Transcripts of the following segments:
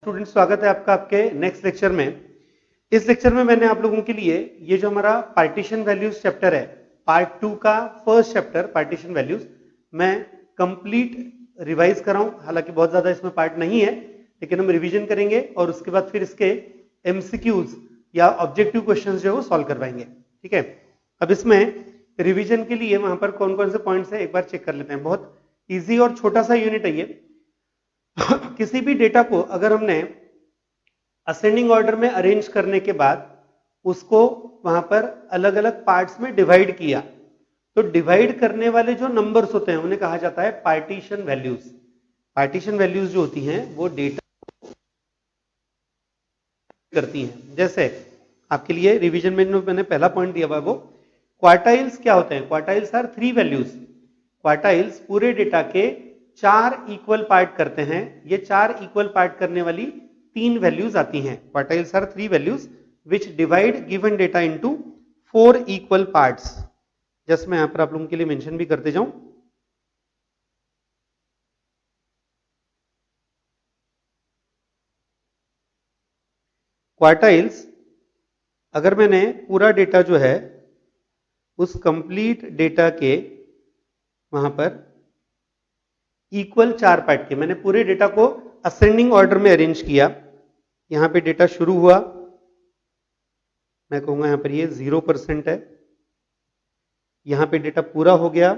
Student स्वागत है आपका आपके नेक्स्ट लेक्चर में। इस लेक्चर में मैंने आप लोगों के लिए ये जो हमारा पार्टीशन वैल्यूज चैप्टर है, पार्ट 2 का फर्स्ट चैप्टर पार्टीशन वैल्यूज, मैं कंप्लीट रिवाइज कर रहा हूं। हालांकि बहुत ज्यादा इसमें पार्ट नहीं है, लेकिन हम रिवीजन करेंगे और उसके बाद फिर इसके एमसीक्यूज या ऑब्जेक्टिव क्वेश्चंस जो है वो सॉल्व करवाएंगे। ठीक है, अब इसमें रिवीजन के लिए वहां पर कौन कौन से पॉइंट्स है एक बार चेक कर लेते हैं। बहुत ईजी और छोटा सा यूनिट है ये। किसी भी डेटा को अगर हमने असेंडिंग ऑर्डर में अरेंज करने के बाद उसको वहां पर अलग अलग पार्ट्स में डिवाइड किया, तो डिवाइड करने वाले जो नंबर्स होते हैं उन्हें कहा जाता है पार्टीशन वैल्यूज। पार्टीशन वैल्यूज जो होती हैं वो डेटा करती हैं। जैसे आपके लिए रिवीजन में जो मैंने पहला पॉइंट दिया हुआ वो क्वार्टाइल्स क्या होते हैं। Quartiles are 3 values. क्वार्टाइल्स पूरे डेटा के 4 इक्वल पार्ट करते हैं। ये 4 इक्वल पार्ट करने वाली 3 वैल्यूज आती हैं। Quartiles are 3 values which divide given data into 4 equal parts. Just मैं यहां पर आप लोगों के लिए मेंशन भी करते जाऊं। क्वार्टाइल्स, अगर मैंने पूरा डेटा जो है उस कंप्लीट डेटा के वहां पर इक्वल 4 पार्ट किए, मैंने पूरे डेटा को असेंडिंग ऑर्डर में अरेंज किया। यहां पे डेटा शुरू हुआ, मैं कहूंगा यहां पर ये 0% है। यहां पे डेटा पूरा हो गया,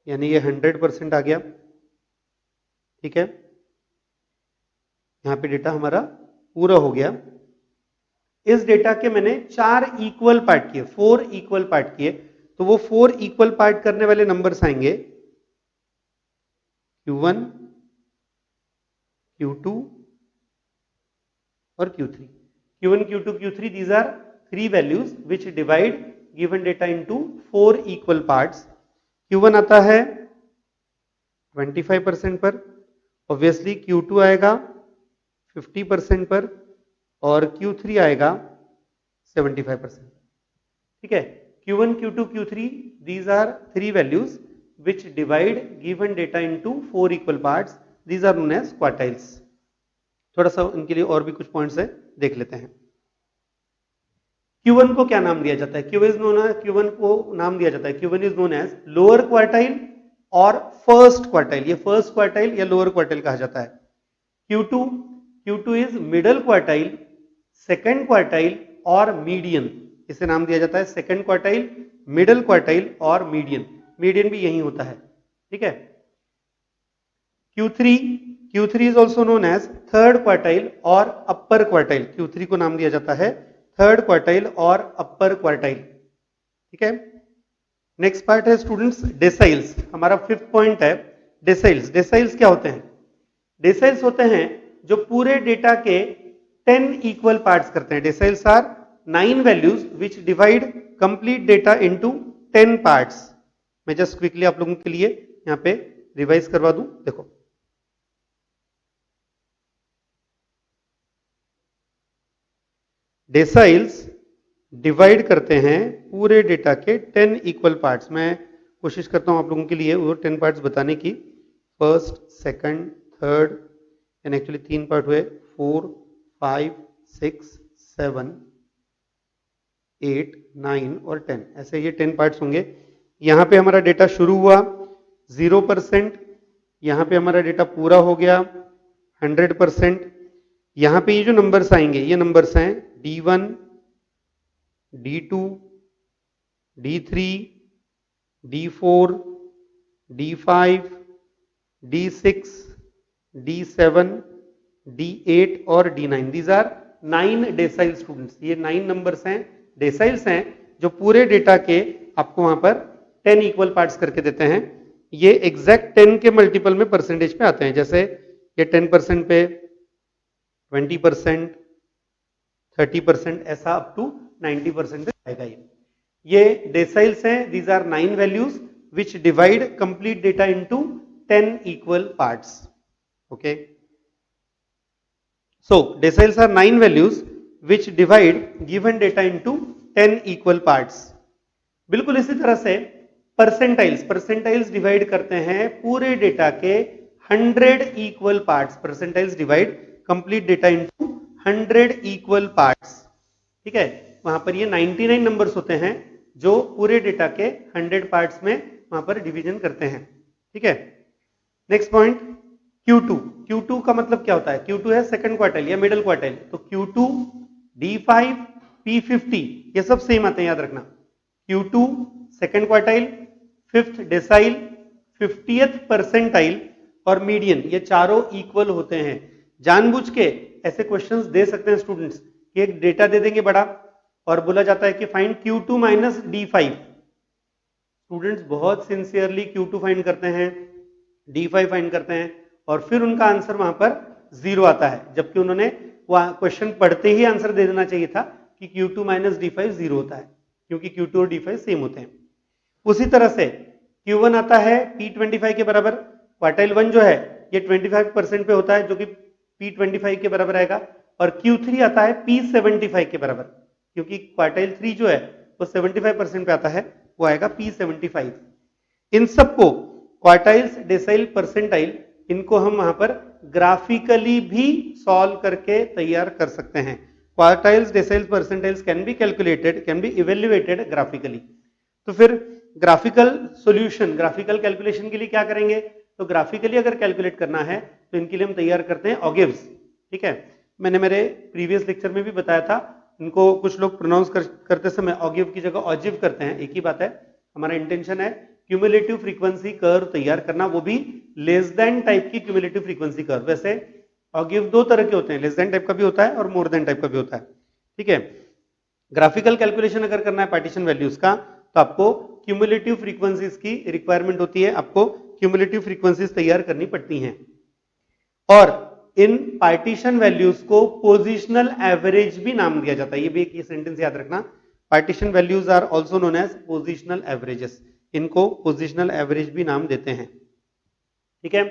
यानी ये 100% आ गया। ठीक है, यहां पे डेटा हमारा पूरा हो गया। इस डेटा के मैंने 4 इक्वल पार्ट किए, 4 इक्वल पार्ट किए, तो वो 4 इक्वल पार्ट करने वाले नंबर्स आएंगे Q1, Q2 और Q3। Q1, Q2, Q3, these are 3 values which divide given data into 4 equal parts. Q1 आता है 25% पर, ऑब्वियसली Q2 आएगा 50% पर और Q3 आएगा 75%। ठीक है, Q1, Q2, Q3, these are 3 values which divide given data into 4 equal parts. These are known as quartiles. थोड़ा सा इनके लिए और भी कुछ पॉइंट्स है, देख लेते हैं। Q1 को क्या नाम दिया जाता है? Q1 को नाम दिया जाता है, Q1 is known as lower quartile और फर्स्ट क्वार्टाइल। ये फर्स्ट क्वार्टाइल या लोअर क्वार्टाइल कहा जाता है। Q2 is middle quartile, second quartile और मीडियन। इसे नाम दिया जाता है सेकेंड क्वार्टाइल, मिडल क्वार्टाइल और मीडियन। मीडियन भी यही होता है। ठीक है, Q3 is also known as third quartile और अपर क्वार्टाइल। Q3 को नाम दिया जाता है थर्ड क्वार्टाइल और अपर क्वार्टाइल। ठीक है, नेक्स्ट पार्ट है स्टूडेंट्स डेसाइल्स। हमारा 5th पॉइंट है डेसाइल्स। डेसाइल्स क्या होते हैं? डेसाइल्स होते हैं जो पूरे डेटा के 10 इक्वल पार्ट्स करते हैं। Deciles are 9 values which divide complete data into 10 parts. मैं जस्ट क्विकली आप लोगों के लिए यहां पे रिवाइज करवा दूं। देखो, डेसाइल्स डिवाइड करते हैं पूरे डेटा के 10 इक्वल पार्ट्स। मैं कोशिश करता हूं आप लोगों के लिए वो 10 पार्ट्स बताने की। फर्स्ट, सेकंड, थर्ड, यानी एक्चुअली 3 पार्ट हुए, 4, 5, 6, 7, 8, 9 और 10। ऐसे ये 10 पार्ट्स होंगे। यहां पे हमारा डेटा शुरू हुआ 0%, यहां पे हमारा डेटा पूरा हो गया 100%। यहां पे ये जो नंबर्स आएंगे ये नंबर्स हैं D1, D2, D3, D4, D5, D6, D7, D8 और D9। These are 9 decile students. ये 9 नंबर्स हैं, डेसाइल्स हैं, जो पूरे डेटा के आपको वहां पर 10 इक्वल पार्ट्स करके देते हैं। ये एग्जैक्ट 10 के मल्टीपल में परसेंटेज पे आते हैं। जैसे ये 10% पे 20%, 30%, ऐसा अप टू 90% पे आएगा। ये डेसाइल्स हैं। These are 9 values which divide complete data into 10 equal parts. Okay, so deciles are 9 values which divide given data into 10 equal parts. बिल्कुल इसी तरह से परसेंटाइल्स डिवाइड करते हैं पूरे डेटा के 100 equal parts. Percentiles divide complete data into 100 equal parts. ठीक है, वहां पर ये 99 नंबर्स होते हैं जो पूरे डेटा के 100 पार्ट्स में वहां पर डिवीजन करते हैं। ठीक है, नेक्स्ट पॉइंट Q2। Q2 का मतलब क्या होता है? Q2 है सेकंड क्वार्टाइल या मिडिल क्वार्टाइल, तो Q2, D5, P50 ये सब सेम आते हैं, याद रखना। Q2 second quartile, fifth decyl, 50th percentile और मीडियन, ये चारों इक्वल होते हैं। जानबूझ के ऐसे क्वेश्चंस दे सकते हैं स्टूडेंट्स कि एक डेटा दे देंगे बड़ा और बोला जाता है कि find Q2 minus D5। Students बहुत सिंसियरली Q2 फाइंड करते हैं, D5 फाइंड करते हैं और फिर उनका आंसर वहां पर 0 आता है, जबकि उन्होंने वह क्वेश्चन पढ़ते ही आंसर दे देना चाहिए था कि Q2 माइनस D5 0 होता है, क्योंकि Q2 और D5 सेम होते हैं। उसी तरह से Q1 आता है P25 के बराबर, क्वार्टाइल 1 जो है ये 25% पे होता है जो कि P25 के बराबर आएगा, और Q3 आता है P75 के बराबर, क्योंकि क्वार्टाइल 3 जो है वो 75% पे आता है, वो आएगा P75। इन सबको क्वार्टाइल्स, डेसाइल, परसेंटाइल, इनको हम वहां पर ग्राफिकली भी सॉल्व करके तैयार कर सकते हैं। Quartiles, deciles, percentiles can be calculated, can be evaluated graphically. तो फिर ग्राफिकल सॉल्यूशन, ग्राफिकल कैलकुलेशन के लिए क्या करेंगे? तो ग्राफिकली अगर कैलकुलेट करना है तो इनके लिए हम तैयार करते हैं ऑगिव्स। ठीक है, मैंने मेरे प्रीवियस लेक्चर में भी बताया था, इनको कुछ लोग प्रोनाउंस करते समय ऑगिव की जगह ऑजिव करते हैं, एक ही बात है। हमारा इंटेंशन है क्यूमुलेटिव फ्रीक्वेंसी कर्व तैयार करना, वो भी लेस देन टाइप की क्यूमुलेटिव फ्रीक्वेंसी कर्व। वैसे ऑगिव दो तरह के होते हैं, लेस देन टाइप का भी होता है और मोर देन टाइप का भी होता है। ठीक है, ग्राफिकल कैलकुलेशन अगर करना है पार्टीशन वैल्यूज का, तो आपको क्यूमुलेटिव फ्रीक्वेंसीज की रिक्वायरमेंट होती है, आपको क्यूमुलेटिव फ्रीक्वेंसीज तैयार करनी पड़ती हैं। और इन पार्टीशन वैल्यूज को पोजिशनल एवरेज भी नाम दिया जाता है। ये भी एक सेंटेंस याद रखना, partition values are also known as positional averages, इनको पोजिशनल एवरेज भी नाम देते हैं। ठीक है,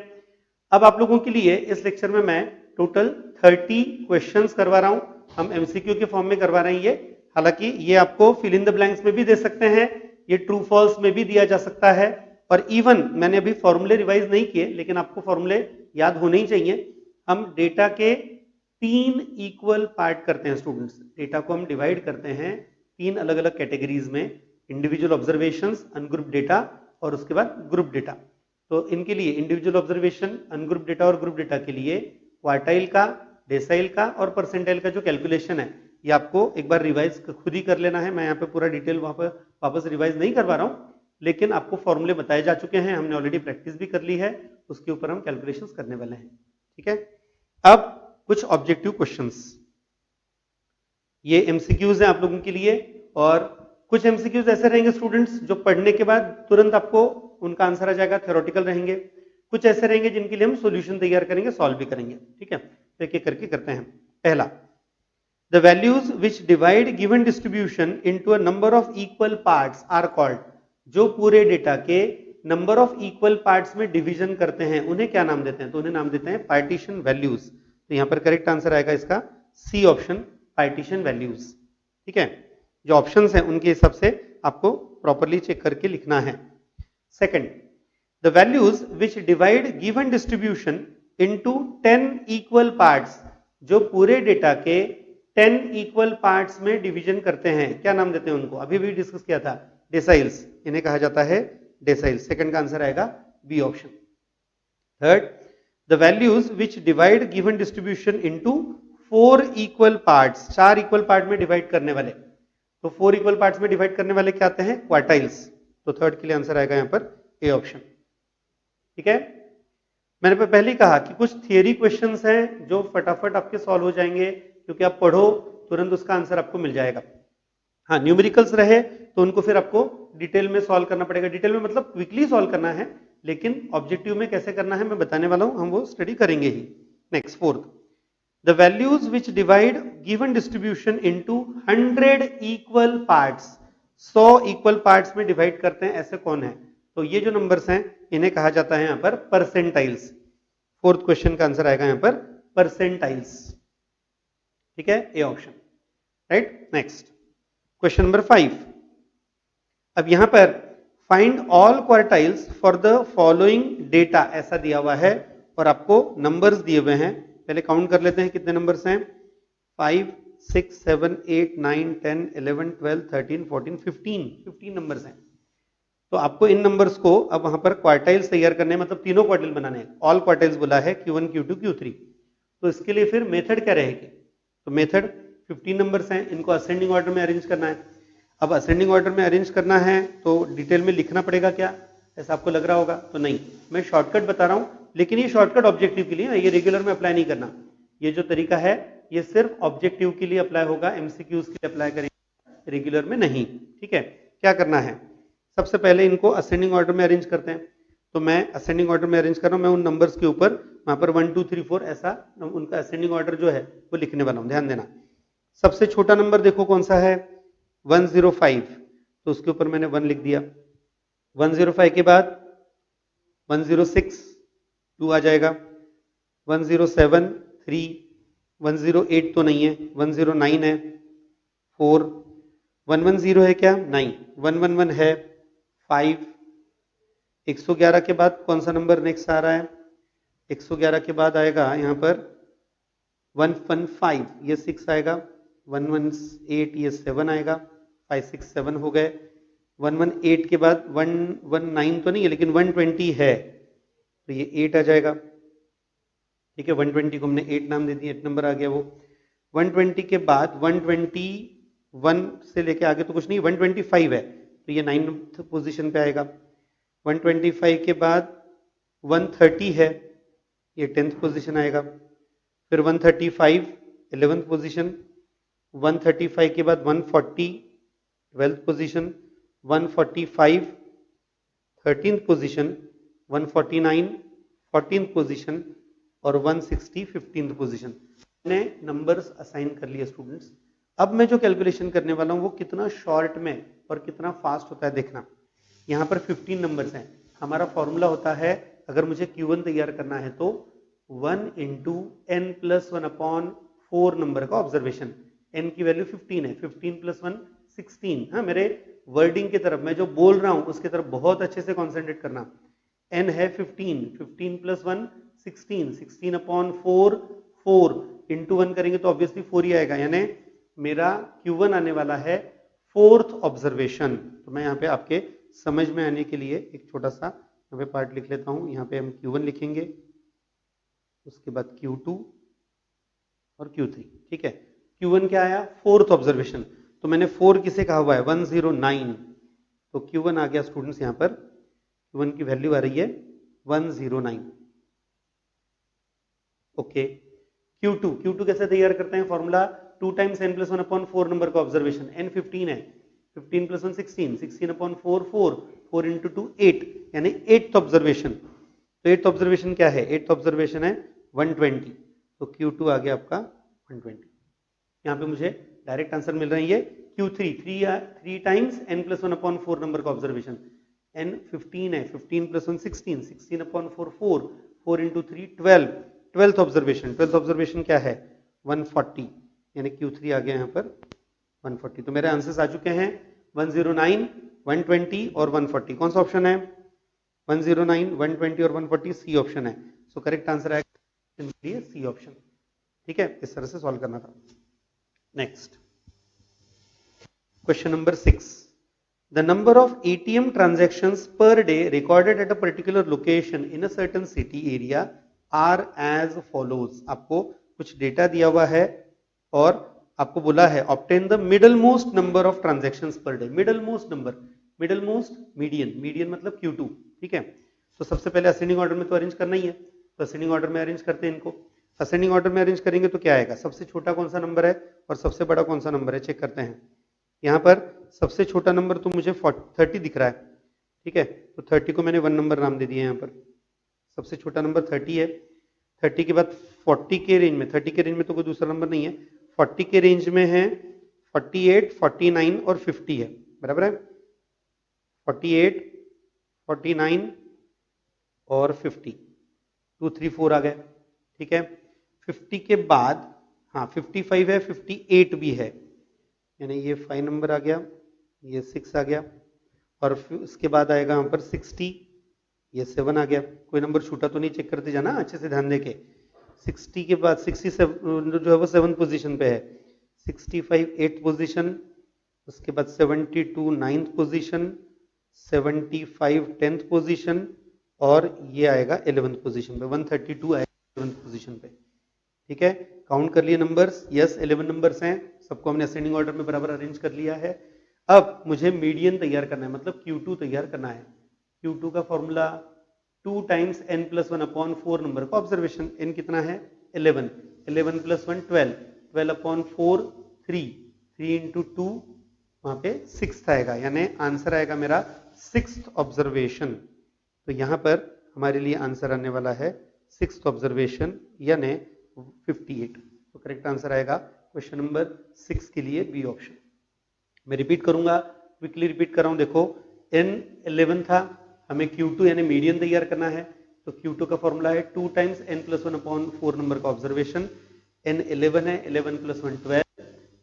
अब आप लोगों के लिए इस लेक्चर में मैं टोटल 30 क्वेश्चंस करवा रहा हूं, हम एमसीक्यू के फॉर्म में करवा रहे हैं ये। हालांकि ये आपको फिल इन द ब्लैंक्स में भी दे सकते हैं, ये ट्रू फॉल्स में भी दिया जा सकता है, और इवन मैंने अभी फॉर्मूले रिवाइज नहीं किए, लेकिन आपको फॉर्मूले याद होने ही चाहिए। हम डेटा के 3 इक्वल पार्ट करते हैं स्टूडेंट्स, डेटा को हम डिवाइड करते हैं 3 अलग अलग कैटेगरीज में, इंडिविजुअल ऑब्जर्वेशंस, अनग्रुप डेटा और उसके बाद ग्रुप डेटा। तो इनके लिए इंडिविजुअल ऑब्जर्वेशन, अनग्रुप डेटा और ग्रुप डेटा के लिए क्वार्टाइल का, डेसाइल का और परसेंटाइल का जो कैलकुलेशन है, ये आपको एक बार रिवाइज खुद ही कर लेना है। मैं यहाँ पे पूरा डिटेल वहां पर वापस रिवाइज नहीं करवा रहा हूँ, लेकिन आपको फॉर्मूले बताए जा चुके हैं, हमने ऑलरेडी प्रैक्टिस भी कर ली है, उसके ऊपर हम कैलकुलेशंस करने वाले हैं। ठीक है, अब कुछ ऑब्जेक्टिव क्वेश्चंस, ये एमसीक्यूज हैं आप लोगों के लिए, और कुछ एमसीक्यूज ऐसे रहेंगे स्टूडेंट्स जो पढ़ने के बाद तुरंत आपको उनका आंसर आ जाएगा, थ्योरेटिकल रहेंगे। कुछ ऐसे रहेंगे जिनके लिए हम सॉल्यूशन तैयार करेंगे, सॉल्व भी करेंगे। ठीक है, तो एक एक करके करते हैं। पहला, the values which divide given distribution into a number of equal parts are called, जो पूरे डेटा के नंबर ऑफ इक्वल पार्ट्स में डिवीजन करते हैं उन्हें क्या नाम देते हैं? तो उन्हें नाम देते हैं पार्टीशन वैल्यूज। तो यहां पर करेक्ट आंसर आएगा इसका सी ऑप्शन, पार्टीशन वैल्यूज। ठीक है, जो ऑप्शंस हैं उनके हिसाब से आपको प्रॉपरली चेक करके लिखना है। Second, the values which divide given distribution into 10 equal parts, जो पूरे डेटा के 10 इक्वल पार्ट्स में डिवीजन करते हैं, क्या नाम देते हैं उनको? अभी भी डिस्कस किया था, डेसाइल्स, इन्हें कहा जाता है डेसाइल्स। सेकंड का आंसर आएगा B option. Third, the values which divide given distribution into 4 equal parts, 4 equal part में डिवाइड करने वाले, तो 4 इक्वल पार्ट्स में डिवाइड करने वाले क्या आते हैं? क्वार्टाइल्स। तो थर्ड के लिए आंसर आएगा यहां पर ए ऑप्शन। ठीक है, मैंने पहले ही कहा कि कुछ थियरी क्वेश्चंस हैं जो फटाफट आपके सॉल्व हो जाएंगे, क्योंकि आप पढ़ो तुरंत उसका आंसर आपको मिल जाएगा। हाँ, न्यूमेरिकल्स रहे तो उनको फिर आपको डिटेल में सॉल्व करना पड़ेगा, डिटेल में मतलब क्विकली सॉल्व करना है, लेकिन ऑब्जेक्टिव में कैसे करना है मैं बताने वाला हूं, हम वो स्टडी करेंगे ही। Next, fourth, the values which divide given distribution into 100 equal parts, 100 equal parts में डिवाइड करते हैं, ऐसे कौन है? तो ये जो नंबर्स हैं इन्हें कहा जाता है यहां पर परसेंटाइल्स। फोर्थ क्वेश्चन का आंसर आएगा यहां पर परसेंटाइल्स। ठीक है, A option, right. Next, question number 5। अब यहां पर find all quartiles for the following data ऐसा दिया हुआ है और आपको नंबर्स दिए हुए हैं। पहले काउंट कर लेते हैं कितने नंबर्स हैं। 5 6 7 8 9 10 11 12 13 14 15 नंबर्स हैं। तो आपको इन नंबर्स को अब वहां पर क्वार्टाइल्स तैयार करने हैं, मतलब तीनों क्वार्टाइल बनाने हैं। ऑल क्वार्टाइल्स बोला है Q1 Q2 Q3। तो इसके लिए फिर मेथड क्या रहेगी, तो मेथड 15 नंबर्स हैं, इनको असेंडिंग ऑर्डर में अरेंज करना है। अब असेंडिंग ऑर्डर में अरेंज करना है तो डिटेल में लिखना पड़ेगा क्या, ऐसा आपको लग रहा होगा, तो नहीं, मैं शॉर्टकट बता रहा हूं, लेकिन ये शॉर्टकट ऑब्जेक्टिव के लिए है, ये रेगुलर में अप्लाई नहीं करना। ये जो तरीका है ये सिर्फ ऑब्जेक्टिव के लिए अप्लाई होगा, एमसीक्यूज के लिए अप्लाई करेंगे, रेगुलर में नहीं। ठीक है, क्या करना है, सबसे पहले इनको असेंडिंग ऑर्डर में अरेंज करते हैं। तो मैं असेंडिंग ऑर्डर में अरेंज कर रहा हूं, मैं उन नंबर्स के ऊपर वहां पर 1 2 3 4 ऐसा उनका असेंडिंग ऑर्डर जो है वो लिखने वाला हूं, ध्यान देना। सबसे छोटा नंबर देखो कौन सा है, 105, तो उसके ऊपर मैंने 1 लिख दिया। 105 के बाद 106 2 आ जाएगा, 107 3, 108 तो नहीं है, 109 है 4, 110 है क्या, नहीं, 111 है 5, 111 के बाद कौन सा नंबर नेक्स्ट आ रहा है, 111 के बाद आएगा यहाँ पर 115, ये 6 आएगा, 118 ये 7 आएगा, 5 6 7 हो गए। 118 के बाद 119 तो नहीं है लेकिन 120 है, तो ये 8 आ जाएगा। ठीक है, 120 को हमने 8 नाम दे दिया, 8 नंबर आ गया वो। 120 के बाद 121 से लेके आगे तो कुछ नहीं, 125 है, तो ये 9th पोजीशन पे आएगा। 125 के बाद 130 है, ये 10th पोजीशन आएगा। फिर 135 11th पोजीशन, 135 के बाद 140 12th position, 145 13th position, 149 14th position और 160 15th पोजीशन। मैंने नंबर्स असाइन कर लिए स्टूडेंट्स। अब मैं जो कैलकुलेशन करने वाला हूं वो कितना शॉर्ट में और कितना फास्ट होता है देखना। यहाँ पर 15 नंबर्स हैं, हमारा फॉर्मूला होता है अगर मुझे Q1 तैयार करना है तो 1 into n plus 1 upon 4 number का ऑब्जर्वेशन। n की वैल्यू 15 है, 15 प्लस 1 16। हाँ, मेरे वर्डिंग की तरफ, मैं जो बोल रहा हूं उसकी तरफ बहुत अच्छे से कॉन्सेंट्रेट करना। n है 15, 15 प्लस 1 16, 16 अपॉन 4, 4 इंटू 1 करेंगे तो ऑब्वियसली 4 ही आएगा, यानी मेरा Q1 आने वाला है 4th ऑब्जर्वेशन। तो मैं यहाँ पे आपके समझ में आने के लिए एक छोटा सा यहाँ पे पार्ट लिख लेता हूँ। यहाँ पे हम Q1 लिखेंगे, उसके बाद Q2 और Q3। ठीक है, Q1 क्या आया, 4th ऑब्जर्वेशन, तो मैंने 4 किसे कहा हुआ है, 109, तो Q1 आ गया स्टूडेंट्स, यहाँ पर Q1 की वैल्यू आ रही है 109। ओके, Q2 कैसे तैयार करते हैं, formula 2 times n plus 1 upon 4 number का ऑब्जर्वेशन। n 15 है, 15 प्लस 1 16, 16 अपॉन 4 4, 4 इंटू 2 8, यानी 8th ऑब्जर्वेशन। तो 8th ऑब्जर्वेशन क्या है, 8th ऑब्जर्वेशन है 120, तो Q2 आ गया आपका 120। यहाँ पे मुझे डायरेक्ट आंसर मिल रहा है ये Q3, 3 times n plus 1 upon 4 number का ऑब्जर्वेशन। n 15 है, 15 plus 1 16, 16 upon 4 4, 4 into 3 12, 12th observation. 12th observation क्या है, 140, यानी Q3 आ गया यहाँ पर 140। तो मेरे आंसर्स आ चुके हैं 109, 120 और 140। कौन सा ऑप्शन है, 109, 120 और 140, सी ऑप्शन है। सो करेक्ट आंसर आएगा सी ऑप्शन। ठीक है, इस तरह से सॉल्व करना था। Next question number 6, the number of ATM transactions per day recorded at a particular location in a certain city area are as follows। आपको कुछ डेटा दिया हुआ है और आपको बोला है obtain the middle most number of transactions per day। middle most number, middle most, median, median मतलब Q2। ठीक है, तो सबसे पहले असेंडिंग ऑर्डर में तो अरेंज करना ही है, तो असेंडिंग ऑर्डर में अरेंज करते हैं इनको। असेंडिंग ऑर्डर में अरेंज करेंगे तो क्या आएगा, सबसे छोटा कौन सा नंबर है और सबसे बड़ा कौन सा नंबर है, चेक करते हैं। यहाँ पर सबसे छोटा नंबर तो मुझे 30 दिख रहा है। ठीक है, तो 30 को मैंने 1 नंबर नाम दे दिया। यहाँ पर सबसे छोटा नंबर 30 है। 30 के बाद 40 के रेंज में, 30 के रेंज में तो कोई दूसरा नंबर नहीं है, 40 के रेंज में है 48, 49 और 50 है, बराबर है, 48, 49 और 50, 2 3 4 आ गए। ठीक है, 50 के बाद हाँ 55 है, 58 भी है, यानी ये 5 नंबर आ गया, ये 6 आ गया, और फिर उसके बाद आएगा यहाँ पर 60, ये 7 आ गया। कोई नंबर छूटा तो नहीं, चेक करते जाना अच्छे से ध्यान देके। 60 के बाद 67 जो है वो 7th पोजीशन पे है, 65 8th पोजीशन, उसके बाद 72 9th पोजीशन, 75 10th पोजीशन और ये आएगा 11th पोजीशन पे, 132 आएगा 11th पोजीशन पे। ठीक है, काउंट कर लिए नंबर्स, यस 11 नंबर्स हैं, सबको हमने असेंडिंग ऑर्डर में बराबर अरेंज कर लिया है। अब मुझे मीडियन तैयार करना है, मतलब Q2 तैयार करना है। Q2 का formula 2 times n plus 1 upon 4 number का ऑब्जर्वेशन, n कितना है 11, 11 प्लस 1 12, 12 अपॉन 4 3, 3 इंटू 2 वहां पे 6 आएगा, यानी आंसर आएगा मेरा 6th ऑब्जर्वेशन। तो यहां पर हमारे लिए आंसर आने वाला है 6th ऑब्जर्वेशन यानी 58। तो करेक्ट आंसर आएगा क्वेश्चन नंबर 6 के लिए बी ऑप्शन। मैं रिपीट करूंगा, क्विकली रिपीट कर रहा हूं, देखो n 11 था, हमें Q2 यानी मीडियन तैयार करना है, तो Q2 का फॉर्मूला है 2 times n plus 1 upon 4 number का ऑब्जर्वेशन, n 11 है, 11 प्लस 1 12,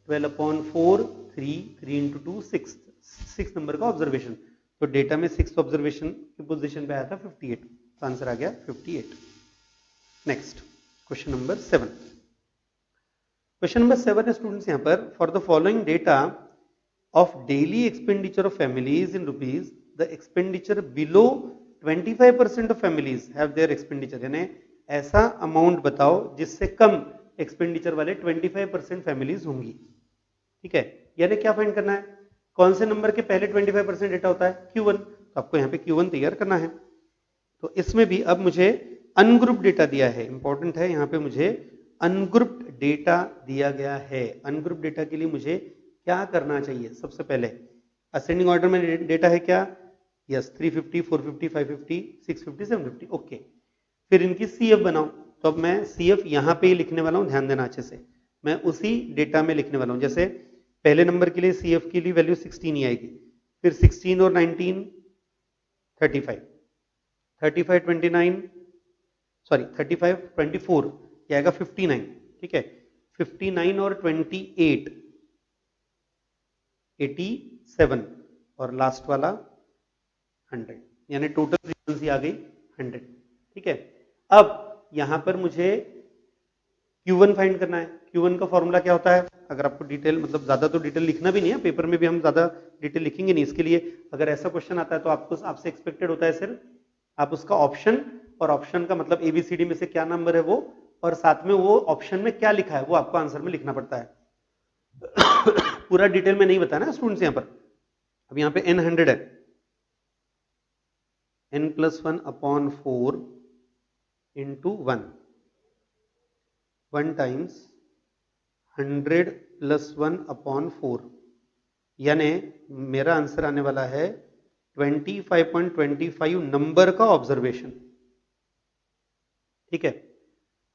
12 अपॉन 4 3, 3 इंटू 2 6, 6 नंबर का ऑब्जर्वेशन। तो डेटा में 6th ऑब्जर्वेशन की पोजीशन पे आया था 58, तो आंसर आ गया 58। Next question number 7। Question number 7 है स्टूडेंट्स यहां पर, for the following data of daily expenditure of families in rupees, the expenditure below 25% of families have their expenditure, यानी ऐसा अमाउंट बताओ जिससे कम एक्सपेंडिचर वाले 25% फैमिलीज होंगी। ठीक है, यानी क्या फाइंड करना है, कौन से नंबर के पहले 25% डेटा होता है Q1, तो आपको यहाँ पे Q1 तैयार करना है। तो इसमें भी अब मुझे अनग्रुप डेटा दिया है, इंपॉर्टेंट है, यहाँ पे मुझे अनग्रुप्ड डेटा दिया गया है। अनग्रुप डेटा के लिए मुझे क्या करना चाहिए, सबसे पहले असेंडिंग ऑर्डर में डेटा है क्या, यस 350 450 550 650 750, ओके। फिर इनकी CF बनाओ, तो अब मैं CF यहाँ पे ही लिखने वाला हूँ, ध्यान देना अच्छे से, मैं उसी डेटा में लिखने वाला हूँ। जैसे पहले नंबर के लिए CF के लिए वैल्यू 16 ही आएगी, फिर 16 और 19 35, 35 29 सॉरी 35 24 ये आएगा 59, ठीक है, 59 और 28 87 और लास्ट वाला 100, यानी टोटल फ्रीक्वेंसी आ गई 100। ठीक है, अब यहां पर मुझे Q1 फाइंड करना है। Q1 का फॉर्मूला क्या होता है, अगर आपको डिटेल, मतलब ज्यादा तो डिटेल लिखना भी नहीं है, पेपर में भी हम ज्यादा डिटेल लिखेंगे नहीं, इसके लिए अगर ऐसा क्वेश्चन आता है तो आपको आपसे एक्सपेक्टेड होता है सिर्फ आप उसका ऑप्शन, और ऑप्शन का मतलब ABCD में से क्या नंबर है वो, और साथ में वो ऑप्शन में क्या लिखा है वो आपको आंसर में लिखना पड़ता है। पूरा डिटेल में नहीं बताया ना स्टूडेंट्स यहाँ पर। अब यहाँ पे n 100 है, n plus 1 upon 4 into 1 times 100 plus 1 upon 4, यानी मेरा आंसर आने वाला है 25.25 नंबर का ऑब्जर्वेशन। ठीक है,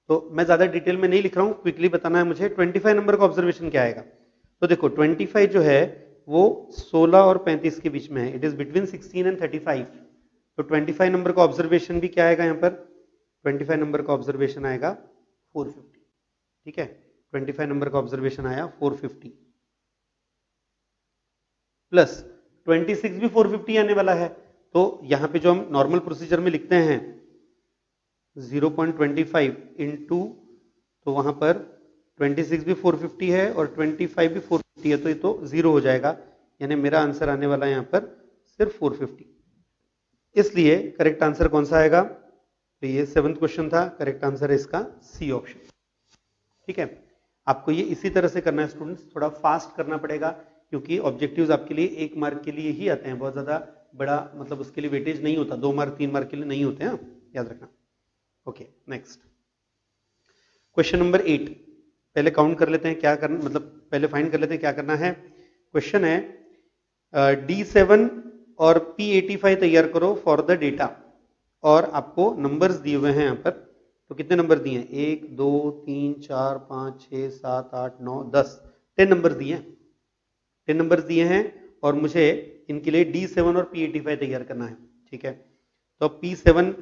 तो मैं ज्यादा डिटेल में नहीं लिख रहा हूं, क्विकली बताना है मुझे 25 नंबर का ऑब्जर्वेशन क्या आएगा। तो देखो 25 जो है वो 16 और 35 के बीच में है, इट इज बिटवीन 16 एंड 35। तो 25 नंबर का ऑब्जर्वेशन भी क्या आएगा यहाँ पर, 25 नंबर का ऑब्जर्वेशन आएगा 450। ठीक है, 25 नंबर का ऑब्जर्वेशन आया 450 प्लस 26 भी 450 आने वाला है। तो यहां पे जो हम नॉर्मल प्रोसीजर में लिखते हैं 0.25 इंटू, तो वहां पर 26 भी 450 है और 25 भी 450 है, तो ये तो जीरो हो जाएगा, यानी मेरा आंसर आने वाला है यहाँ पर सिर्फ 450। इसलिए करेक्ट आंसर कौन सा आएगा, तो ये 7th क्वेश्चन था, करेक्ट आंसर है इसका C ऑप्शन। ठीक है, आपको ये इसी तरह से करना है स्टूडेंट्स, थोड़ा फास्ट करना पड़ेगा क्योंकि ऑब्जेक्टिव्स आपके लिए 1 मार्क के लिए ही आते हैं, बहुत ज्यादा बड़ा मतलब उसके लिए वेटेज नहीं होता, 2 मार्क 3 मार्क के लिए नहीं होते हैं, याद रखना। ओके, नेक्स्ट क्वेश्चन नंबर 8, पहले काउंट कर लेते हैं क्या करना, मतलब पहले फाइंड कर लेते हैं क्या करना है। क्वेश्चन है D7 और P85 तैयार करो फॉर द डेटा, और आपको नंबर्स दिए हुए हैं यहाँ पर, तो कितने नंबर दिए हैं, 1 2 3 4 5 6 7 8 9 10, 10 नंबर दिए हैं, 10 नंबर दिए हैं, और मुझे इनके लिए D7 और P85 तैयार करना है। ठीक है, तो P7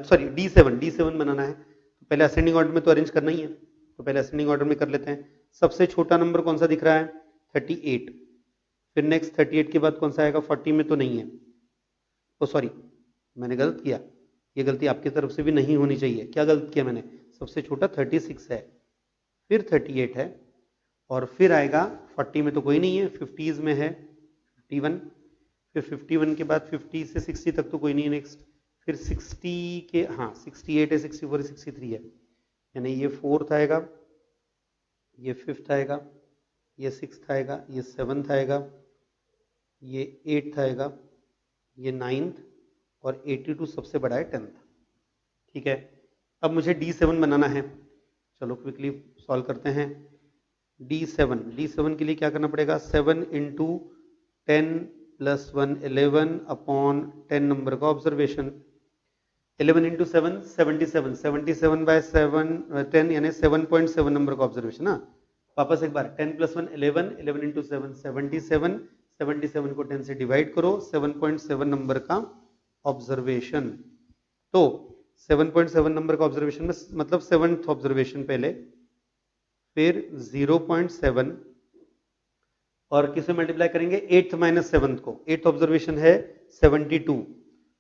सॉरी D7 बनाना है, तो पहले असेंडिंग ऑर्डर में तो अरेंज करना ही है, तो पहले असेंडिंग ऑर्डर में कर लेते हैं। सबसे छोटा नंबर कौन सा दिख रहा है, 38, फिर नेक्स्ट 38 के बाद कौन सा आएगा, 40 में तो नहीं है, ओ सॉरी मैंने गलत किया, ये गलती आपकी तरफ से भी नहीं होनी चाहिए। क्या गलत किया मैंने, सबसे छोटा 36 है, फिर 38 है, और फिर आएगा 40 में तो कोई नहीं है, 50s में है 51, फिर 51 के बाद 50 से 60 तक तो कोई नहीं है नेक्स्ट, फिर 60 के, हाँ 68 है, 64 है, 63 है, यानी ये 4th आएगा, ये 5th आएगा, ये 6th आएगा, ये 7th आएगा, ये 8th आएगा, ये 9th, और 82 सबसे बड़ा है 10th। ठीक है, अब मुझे D7 बनाना है, चलो क्विकली सॉल्व करते हैं। D7 के लिए क्या करना पड़ेगा, 7 इंटू 10 प्लस 1 11 अपॉन 10 नंबर का ऑब्जर्वेशन, 11 इंटू 7 77, 77 बाय 10 यानी 7.7 नंबर का ऑब्जर्वेशन ना। वापस एक बार 10 प्लस 1 11, 11 इंटू 7 77, 77 को 10 से डिवाइड करो, 7.7 नंबर का ऑब्जर्वेशन। तो 7.7 नंबर का ऑब्जर्वेशन में मतलब 7th ऑब्जर्वेशन पहले, फिर 0.7 और किसे मल्टीप्लाई करेंगे 8th माइनस 7th को, 8th ऑब्जर्वेशन है 72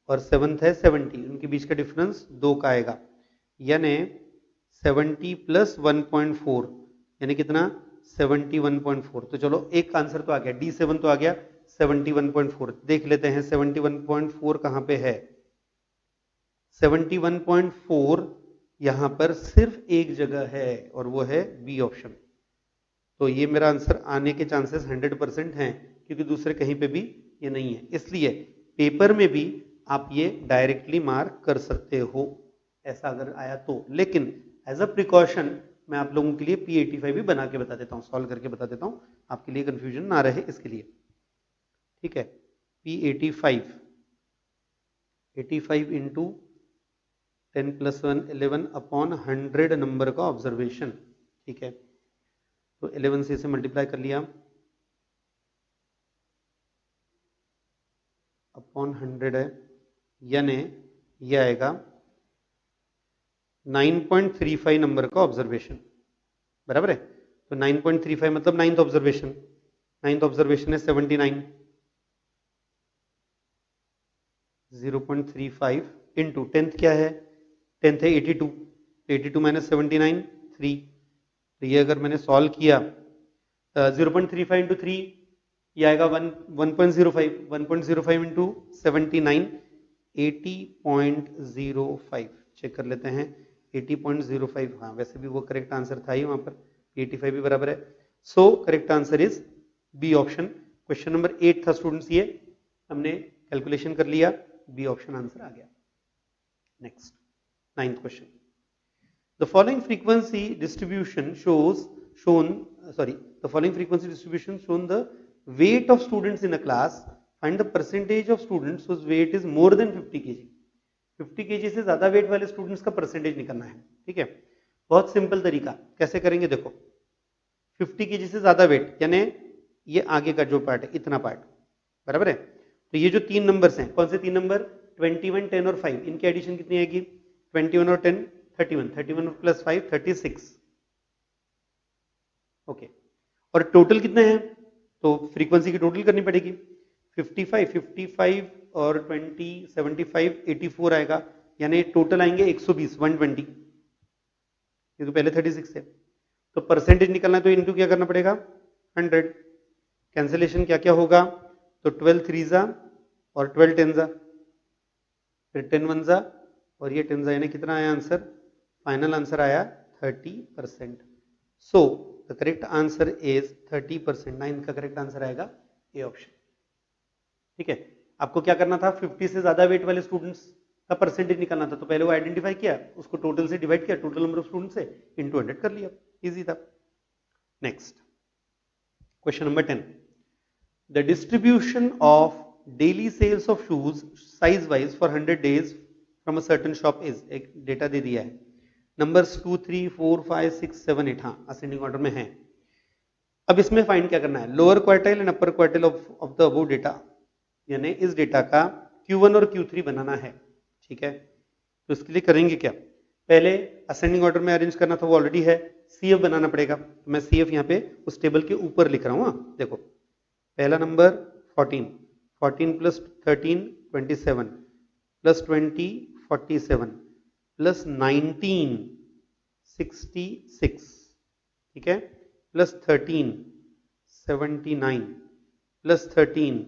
और 7th है 70, उनके बीच का डिफरेंस 2 का आएगा, यानी 70 प्लस 1.4 यानी कितना 71.4। तो चलो एक आंसर तो आ गया, D7 तो आ गया, 71.4 देख लेते हैं 71.4 कहां पे है। 71.4 यहां पर सिर्फ एक जगह है और वो है बी ऑप्शन। तो ये मेरा आंसर आने के चांसेस 100% हैं, क्योंकि दूसरे कहीं पे भी ये नहीं है। इसलिए पेपर में भी आप ये डायरेक्टली मार्क कर सकते हो, ऐसा अगर आया तो। लेकिन एज अ प्रिकॉशन मैं आप लोगों के लिए P85 भी बना के बता देता हूँ, सॉल्व करके बता देता हूँ, आपके लिए कंफ्यूजन ना रहे इसके लिए। ठीक है, P85 into 10 plus 1 11 upon 100 number का ऑब्जर्वेशन। ठीक है, तो 11 से इसे मल्टीप्लाई कर लिया अपॉन 100 है, यानी ये आएगा 9.35 नंबर का ऑब्जर्वेशन, बराबर है। तो 9.35 मतलब 9th ऑब्जर्वेशन, 9th ऑब्जर्वेशन है 79, 0.35 इंटू 10th क्या है, 10th है 82, 82 माइनस 79 3। तो ये अगर मैंने सॉल्व किया 0.35 इंटू 3 ये आएगा 1.05, 1.05 इंटू 79 80.05। चेक कर लेते हैं 80.05, हाँ वैसे भी वो करेक्ट आंसर था ही वहां पर, 85 भी बराबर है। So correct answer is B option. Question number 8 था स्टूडेंट्स, ये हमने कैलकुलेशन कर लिया, बी ऑप्शन आंसर आ गया। Next 9th question, the following frequency distribution shown the weight of students in a class, find the percentage of students whose weight is more than 50 kg। 50 kg से ज्यादा wait वाले students का percentage निकालना है। ठीक है, बहुत सिंपल तरीका, कैसे करेंगे देखो, 50 kg से ज्यादा वेट यानी ये आगे का जो पार्ट है, इतना पार्ट, बराबर है। तो ये जो 3 नंबर्स हैं, कौन से 3 नंबर, 21 10 और 5, इनकी एडिशन कितनी आएगी, 21 और 10 31, 31 प्लस 5 36। ओके, और टोटल कितने हैं, तो फ्रीक्वेंसी की टोटल करनी पड़ेगी, 55 और 20 75 84 आएगा, यानी टोटल आएंगे 120 120, क्योंकि पहले 36 है। तो परसेंटेज निकलना है तो इनटू क्या करना पड़ेगा 100, कैंसिलेशन क्या क्या होगा, तो 12 3 और 12 10 फिर 10 1 और ये 10 यानी कितना आया आंसर, फाइनल आंसर आया 30%। सो द करेक्ट आंसर इज 30%। 9 का करेक्ट आंसर आएगा ए ऑप्शन। ठीक है, आपको क्या करना था, 50 से ज्यादा वेट वाले स्टूडेंट्स का परसेंटेज निकालना था, तो पहले वो आइडेंटिफाई किया, उसको टोटल से डिवाइड किया, टोटल नंबर ऑफ स्टूडेंट से इंटू 100 कर लिया, इजी था। Next question number 10, the distribution of daily sales of shoes size wise for 100 days from a certain shop is, एक डेटा दे दिया है, नंबर्स 2 3 4 5 6 7 8, हाँ असेंडिंग ऑर्डर में है। अब इसमें फाइंड क्या करना है, lower quartile and upper quartile of the above data, यानी इस डेटा का Q1 और Q3 बनाना है। ठीक है, तो इसके लिए करेंगे क्या, पहले असेंडिंग ऑर्डर में अरेंज करना था, वो ऑलरेडी है, CF बनाना पड़ेगा, तो मैं CF यहाँ पे उस टेबल के ऊपर लिख रहा हूँ। देखो पहला नंबर 14, 14 प्लस 13 27 प्लस 20 47 प्लस 19 66, ठीक है, प्लस 13 79, प्लस 13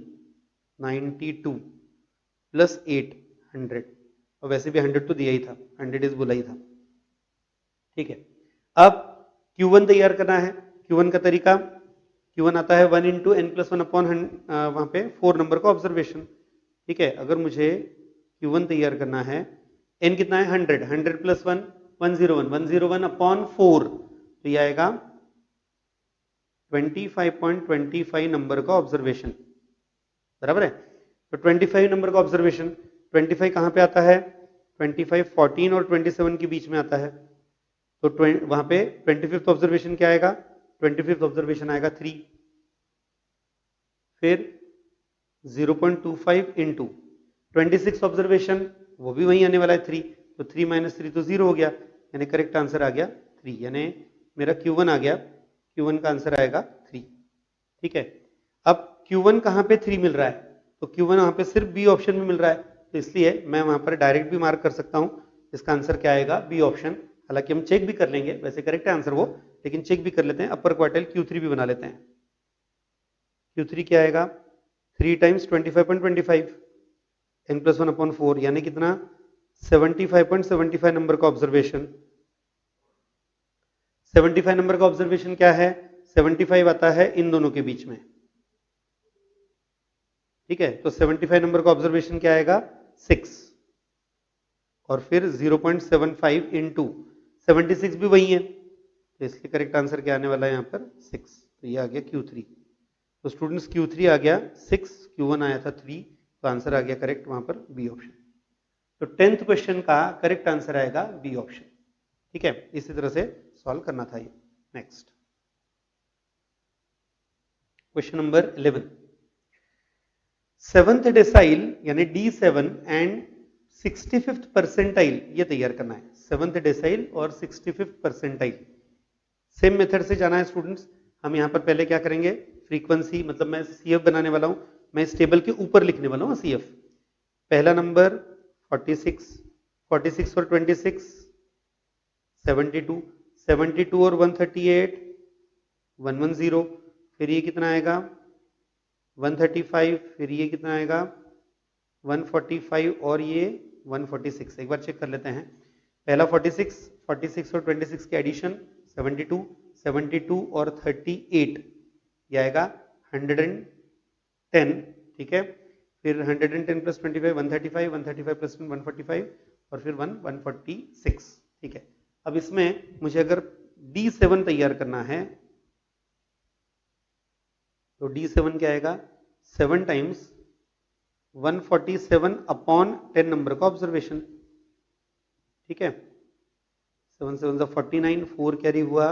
92, प्लस 8 100। और वैसे भी 100 तो दिया ही था, 100 इज बोला ही था, ठीक है। अब Q1 तैयार करना है। Q1 का तरीका, Q1 आता है 1 into N plus one upon वहां पे 4 नंबर का ऑब्जर्वेशन, ठीक है। अगर मुझे Q1 तैयार करना है, n कितना है 100, 100 प्लस 1 101, 101 अपॉन 4, तो ये आएगा 25.25 नंबर का ऑब्जर्वेशन, बराबर है। तो 25 नंबर का ऑब्जर्वेशन, 25 कहां पे आता है, 25 14 और 27 के बीच में आता है। तो वहां पे 25th ऑब्जर्वेशन क्या आएगा, 25th ऑब्जर्वेशन आएगा 3, फिर 0.25 इंटू 26 ऑब्जर्वेशन, वो भी वही आने वाला है 3, तो 3 माइनस 3 तो 0 हो गया, यानी करेक्ट आंसर आ गया 3, यानी मेरा Q1 आ गया, Q1 का आंसर आएगा 3, ठीक है। अब Q1 कहां पे 3 मिल रहा है, तो Q1 वहां पे सिर्फ बी ऑप्शन में मिल रहा है, तो इसलिए मैं वहां पर डायरेक्ट भी मार्क कर सकता हूं, इसका आंसर क्या आएगा, बी ऑप्शन। हालांकि हम चेक भी कर लेंगे, वैसे करेक्ट है आंसर वो, लेकिन चेक भी कर लेते हैं, अपर क्वार्टाइल Q3 भी बना लेते हैं। Q3 क्या आएगा, 3 टाइम्स 25.25 n प्लस 1 अपॉन 4, यानी कितना 75.75 नंबर का ऑब्जर्वेशन। 75 नंबर का ऑब्जर्वेशन क्या है, 75 आता है इन दोनों के बीच में, ठीक है। तो 75 नंबर का ऑब्जर्वेशन क्या आएगा 6, और फिर 0.75 इंटू 76 भी वही है, तो इसलिए करेक्ट आंसर क्या आने वाला है यहाँ पर 6, तो ये आ गया Q3। तो स्टूडेंट्स Q3 आ गया 6, Q1 आया था 3, तो आंसर आ गया करेक्ट वहां पर बी ऑप्शन। तो 10th क्वेश्चन का करेक्ट आंसर आएगा बी ऑप्शन, ठीक है। इसी तरह से सॉल्व करना था ये। Next question number 11, 7th decyl यानी D7 एंड 65th परसेंटाइल ये तैयार करना है। 7th डेसाइल और 65th परसेंटाइल सेम मेथड से जाना है स्टूडेंट्स। हम यहां पर पहले क्या करेंगे, फ्रीक्वेंसी, मतलब मैं CF बनाने वाला हूं, मैं इस टेबल के ऊपर लिखने वाला हूं CF। पहला नंबर 46, 46 और 26 72, 72 और 138 110, फिर ये कितना आएगा 135, फिर ये कितना आएगा 145 और ये 146। एक बार चेक कर लेते हैं। पहला 46, 46 और 26 के एडिशन 72, 72 और 38 ये आएगा 110, ठीक है। फिर 110 प्लस 25 135, 135 प्लस 145 और फिर 146, ठीक है। अब इसमें मुझे अगर D7 तैयार करना है, तो D7 क्या आएगा 7 टाइम्स 147 अपॉन 10 नंबर का ऑब्जर्वेशन, ठीक है। 7 7 49, 4 कैरी हुआ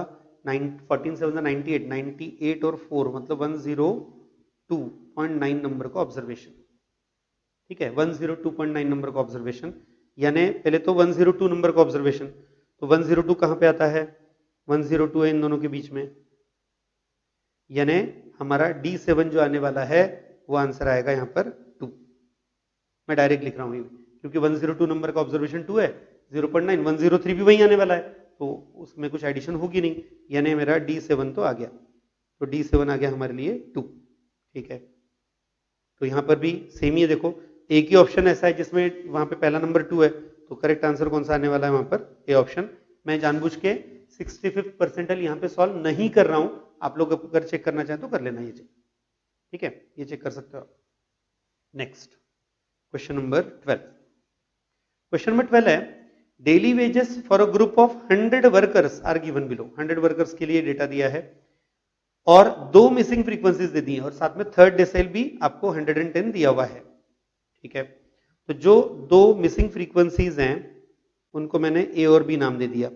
9, 14 7 98, 98 और 4 मतलब 102.9 नंबर का ऑब्जर्वेशन, ठीक है। 102.9 नंबर का ऑब्जर्वेशन, यानी पहले तो 102 नंबर का ऑब्जर्वेशन, तो 102 कहां पे आता है, 102 है इन दोनों के बीच में, यानी हमारा D7 जो आने वाला है वो आंसर आएगा यहां पर 2। मैं डायरेक्ट लिख रहा हूं क्योंकि 102 नंबर का ऑब्जर्वेशन 2 है, 0.9, 103 भी वही आने वाला है, तो उसमें कुछ एडिशन होगी नहीं, यानी मेरा D7 तो आ गया, तो D7 आ गया हमारे लिए 2, ठीक है। तो यहां पर भी सेम ही है, देखो एक ही ऑप्शन ऐसा है जिसमें वहां पे पहला नंबर 2 है, तो करेक्ट आंसर कौन सा आने वाला है वहां पर, ए ऑप्शन। मैं जानबूझ के 65th परसेंटाइल यहां पे सॉल्व नहीं कर रहा हूं, आप लोग अगर चेक करना चाहें तो कर लेना ये चेक, ठीक है, ये चेक कर सकते हो। Next question number 12, question number 12 है daily wages for a group of 100 workers are given below. 100 workers के लिए डेटा दिया है और 2 मिसिंग फ्रीक्वेंसीज दे दी है और साथ में थर्ड डेसाइल भी आपको 110 दिया हुआ है, ठीक है। तो जो 2 मिसिंग फ्रीक्वेंसीज हैं उनको मैंने ए और बी नाम दे दिया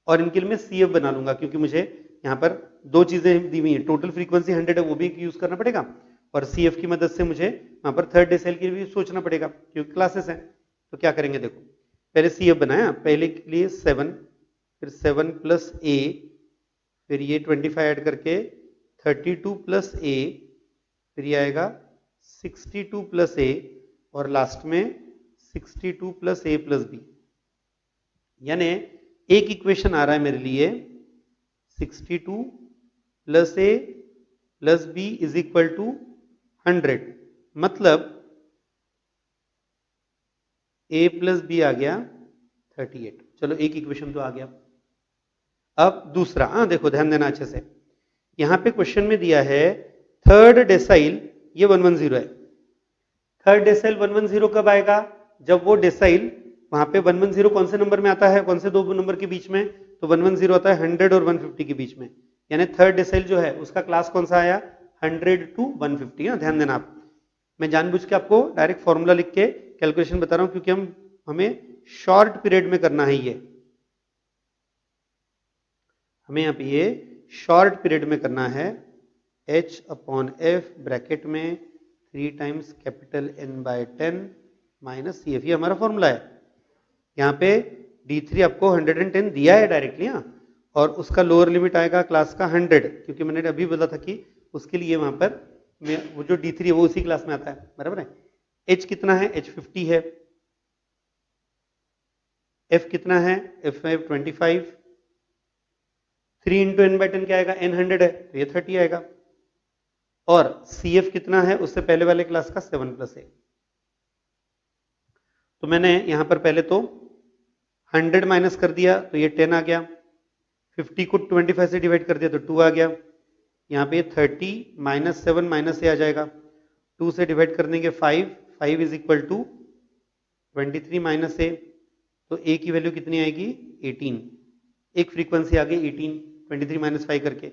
और इनके लिए मैं CF बना लूंगा, क्योंकि मुझे यहां पर 2 चीजें दी हुई है, टोटल फ्रीक्वेंसी 100 है वो भी यूज करना पड़ेगा और CF की मदद से मुझे वहां पर थर्ड डेसाइल के लिए भी सोचना पड़ेगा क्योंकि क्लासेस हैं। तो क्या करेंगे, देखो पहले CF बनाया, पहले के लिए 7, फिर 7 प्लस A, फिर ये 25 ऐड करके 32 प्लस A, फिर ये आएगा 62 प्लस A और लास्ट में 62 प्लस A प्लस B, यानी एक इक्वेशन आ रहा है मेरे लिए 62 plus A plus B is equal to 100, मतलब ए प्लस बी आ गया 38। चलो एक इक्वेशन तो आ गया। अब दूसरा, देखो ध्यान देना अच्छे से, यहां पे क्वेश्चन में दिया है थर्ड डेसाइल, ये 110 है। थर्ड डेसाइल 110 कब आएगा? जब वो डेसाइल वहां पे 110 कौन से नंबर में आता है, कौन से दो नंबर के बीच में? तो 110 आता है 100 और 150 के बीच में, यानी थर्ड डेसाइल जो है उसका क्लास कौन सा आया? 100 टू 150। ध्यान देना आप, मैं जानबूझ के आपको डायरेक्ट फॉर्मूला लिख के कैलकुलेशन बता रहा हूं, क्योंकि हमें शॉर्ट पीरियड में करना है। ये हमें यहाँ पे ये शॉर्ट पीरियड में करना है। h अपॉन एफ ब्रैकेट में 3 times capital N/10 minus C F, ये हमारा फॉर्मूला है। यहाँ पे D3 आपको 110 दिया है डायरेक्टली, और उसका लोअर लिमिट आएगा क्लास का 100, क्योंकि मैंने अभी बोला था कि उसके लिए वहां पर वो जो D3 है वो उसी क्लास में आता है, बराबर है। h कितना है? h 50 है। f कितना है? f है 25। 3 इंटू N/10 क्या आएगा? N 100 है तो ये 30 आएगा। और CF कितना है? उससे पहले वाले क्लास का 7 प्लस ए। तो मैंने यहां पर पहले तो 100 माइनस कर दिया तो ये 10 आ गया। 50 को 25 से डिवाइड कर दिया तो 2 आ गया। यहाँ पे 30 माइनस 7 माइनस ए आ जाएगा। 2 से डिवाइड कर देंगे 5 इज इक्वल टू 23 माइनस ए, तो ए की वैल्यू कितनी आएगी? 18। एक फ्रीक्वेंसी आ गई 18, 23 माइनस 5 करके।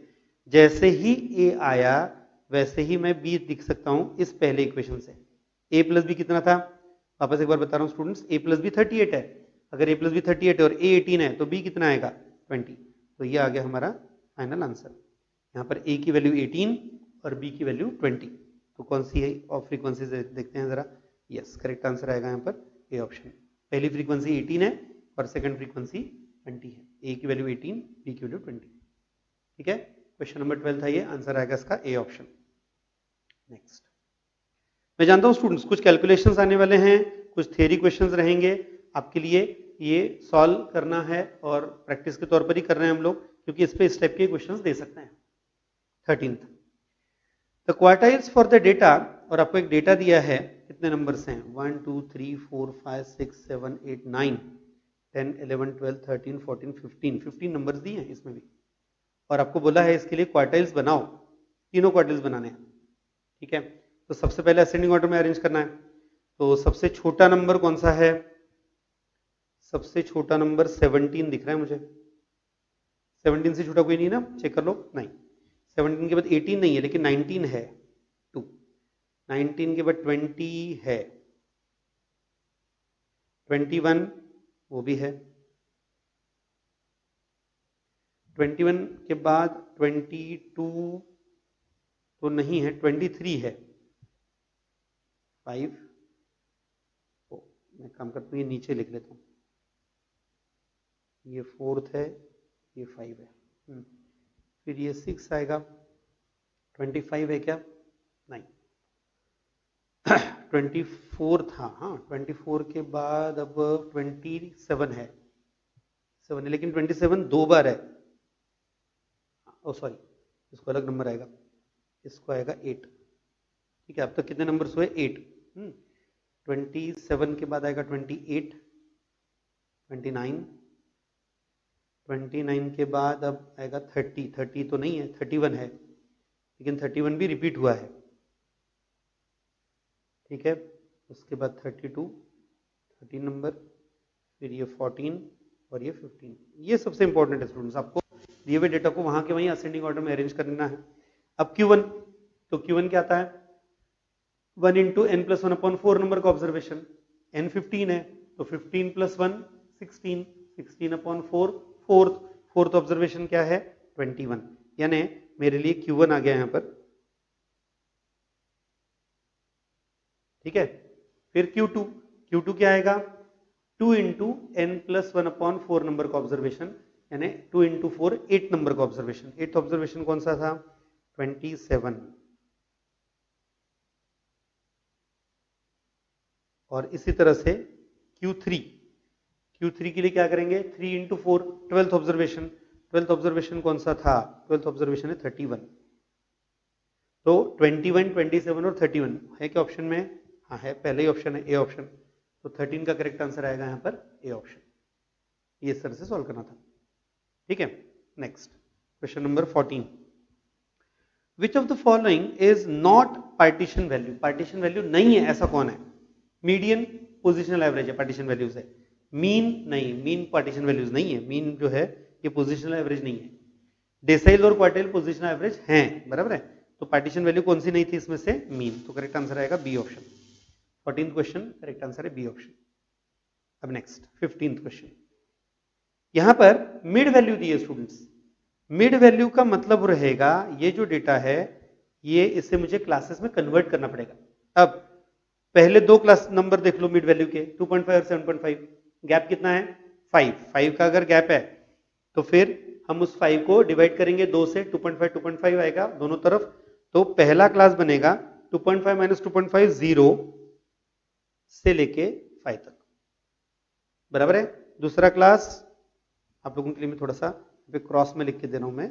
जैसे ही ए आया वैसे ही मैं बी लिख सकता हूं इस पहले इक्वेशन से। ए प्लस बी कितना था? वापस एक बार बता रहा हूं स्टूडेंट्स, ए प्लस बी 38 है। अगर ए प्लस बी 38 है और ए 18 है तो बी कितना आएगा? 20। तो ये आ गया हमारा फाइनल आंसर। यहाँ पर ए की वैल्यू 18 और बी की वैल्यू 20। तो कौन सी है ऑफ फ्रीक्वेंसी देखते हैं जरा। यस, करेक्ट आंसर आएगा यहाँ पर ए ऑप्शन। पहली फ्रीक्वेंसी 18 है और सेकंड फ्रीक्वेंसी 20 है। ए की वैल्यू 18, बी की वैल्यू 20। ठीक है, क्वेश्चन नंबर 12 था ये, आंसर आएगा इसका ए ऑप्शन। नेक्स्ट, मैं जानता हूं स्टूडेंट्स कुछ कैलकुलेशंस आने वाले हैं, कुछ थ्योरी क्वेश्चंस रहेंगे आपके लिए, ये सॉल्व करना है और प्रैक्टिस के तौर पर ही कर रहे हैं हम लोग, क्योंकि इस पे इस टाइप के क्वेश्चंस दे सकते हैं। 13th, the quartiles for the data, और आपको एक डेटा दिया है, कितने नंबर्स हैं? 1 2 3 4 5 6 7 8 9 10 11 12 13 14 15 15 नंबर्स दिए हैं इसमें भी, और आपको बोला है इसके लिए क्वार्टाइल्स बनाओ, तीनों क्वार्टाइल्स बनाने हैं। ठीक है, तो सबसे पहले असेंडिंग ऑर्डर में अरेंज करना है। तो सबसे छोटा नंबर कौन सा है? सबसे छोटा नंबर 17 दिख रहा है मुझे। 17 से छोटा कोई नहीं ना, चेक कर लो। नहीं, 17 के बाद 18 नहीं है, लेकिन 19 है। 2 19 के बाद 20 है, 21 वो भी है, 21 के बाद 22 तो नहीं है, 23 है, 5 मैं काम करता हूँ ये नीचे लिख लेता हूँ, ये 4th है, ये 5 है। फिर ये 6 आएगा, 25 है क्या? नहीं, 24 था। हाँ, 24 के बाद अब 27 है, 7 है, लेकिन 27 दो बार है। ओ सॉरी, इसको अलग नंबर आएगा, इसको आएगा 8। ठीक है, अब तक कितने नंबर हुए? 8। 27 के बाद आएगा 28, 29, 29 के बाद अब आएगा 30। 30 तो नहीं है, 31 है, लेकिन 31 भी रिपीट हुआ है। ठीक है, उसके बाद 32, 13 नंबर, फिर ये 14 और ये 15। ये सबसे इंपॉर्टेंट है स्टूडेंट्स, आपको दिए हुए डेटा को वहां के वहीं असेंडिंग ऑर्डर में अरेंज करना है। अब Q1, तो Q1 क्या आता है? 1 इंटू एन प्लस 1/4 नंबर का ऑब्जर्वेशन। n 15 है तो 15 प्लस 1 16, 16/4 फोर्थ ऑब्जर्वेशन क्या है? 21, यानी मेरे लिए Q1 आ गया यहां पर। ठीक है, फिर Q2 क्या आएगा? 2 इंटू एन प्लस 1/4 नंबर का ऑब्जर्वेशन, यानी 2 इंटू 4 8 नंबर का ऑब्जर्वेशन। 8th ऑब्जर्वेशन कौन सा था? 27। और इसी तरह से Q3 Q3 के लिए क्या करेंगे, 3 into 4, 12th observation. 12th observation कौन सा था, 12th ऑब्जर्वेशन है 31। तो 21, 27 और 31 है क्या ऑप्शन में, हाँ है, पहले ही ऑप्शन है ए ऑप्शन। तो 13 का करेक्ट आंसर आएगा यहाँ पर ए ऑप्शन। ये इस तरह से सॉल्व करना था, ठीक है। Next question number 14, which of the following is not partition value. Partition value नहीं है ऐसा कौन है, मीडियन पोजिशनल एवरेज है पार्टीशन वैल्यूज है, मीन नहीं, मीन पार्टीशन वैल्यूज नहीं है, मीन जो है ये पोजिशनल एवरेज नहीं है। डेसाइल और क्वार्टाइल पोजिशनल एवरेज हैं, बराबर है। तो पार्टीशन वैल्यू कौन सी नहीं थी इसमें से, मीन। तो करेक्ट आंसर आएगा B option. 14th question correct answer है बी ऑप्शन। अब नेक्स्ट 15th क्वेश्चन, यहां पर मिड वैल्यू दी है स्टूडेंट्स। मिड वैल्यू का मतलब रहेगा ये जो डेटा है ये इससे मुझे क्लासेस में कन्वर्ट करना पड़ेगा। अब पहले दो क्लास नंबर देख लो मिड वैल्यू के, 2.5 और 7.5, गैप कितना है 5। 5 का अगर गैप है तो फिर हम उस 5 को डिवाइड करेंगे 2 से, 2.5 2.5 आएगा दोनों तरफ। तो पहला क्लास बनेगा 2.5 माइनस 2.5 0 से लेके 5 तक, बराबर है। दूसरा क्लास आप लोगों के लिए मैं थोड़ा सा क्रॉस में लिख के दे रहा हूं मैं,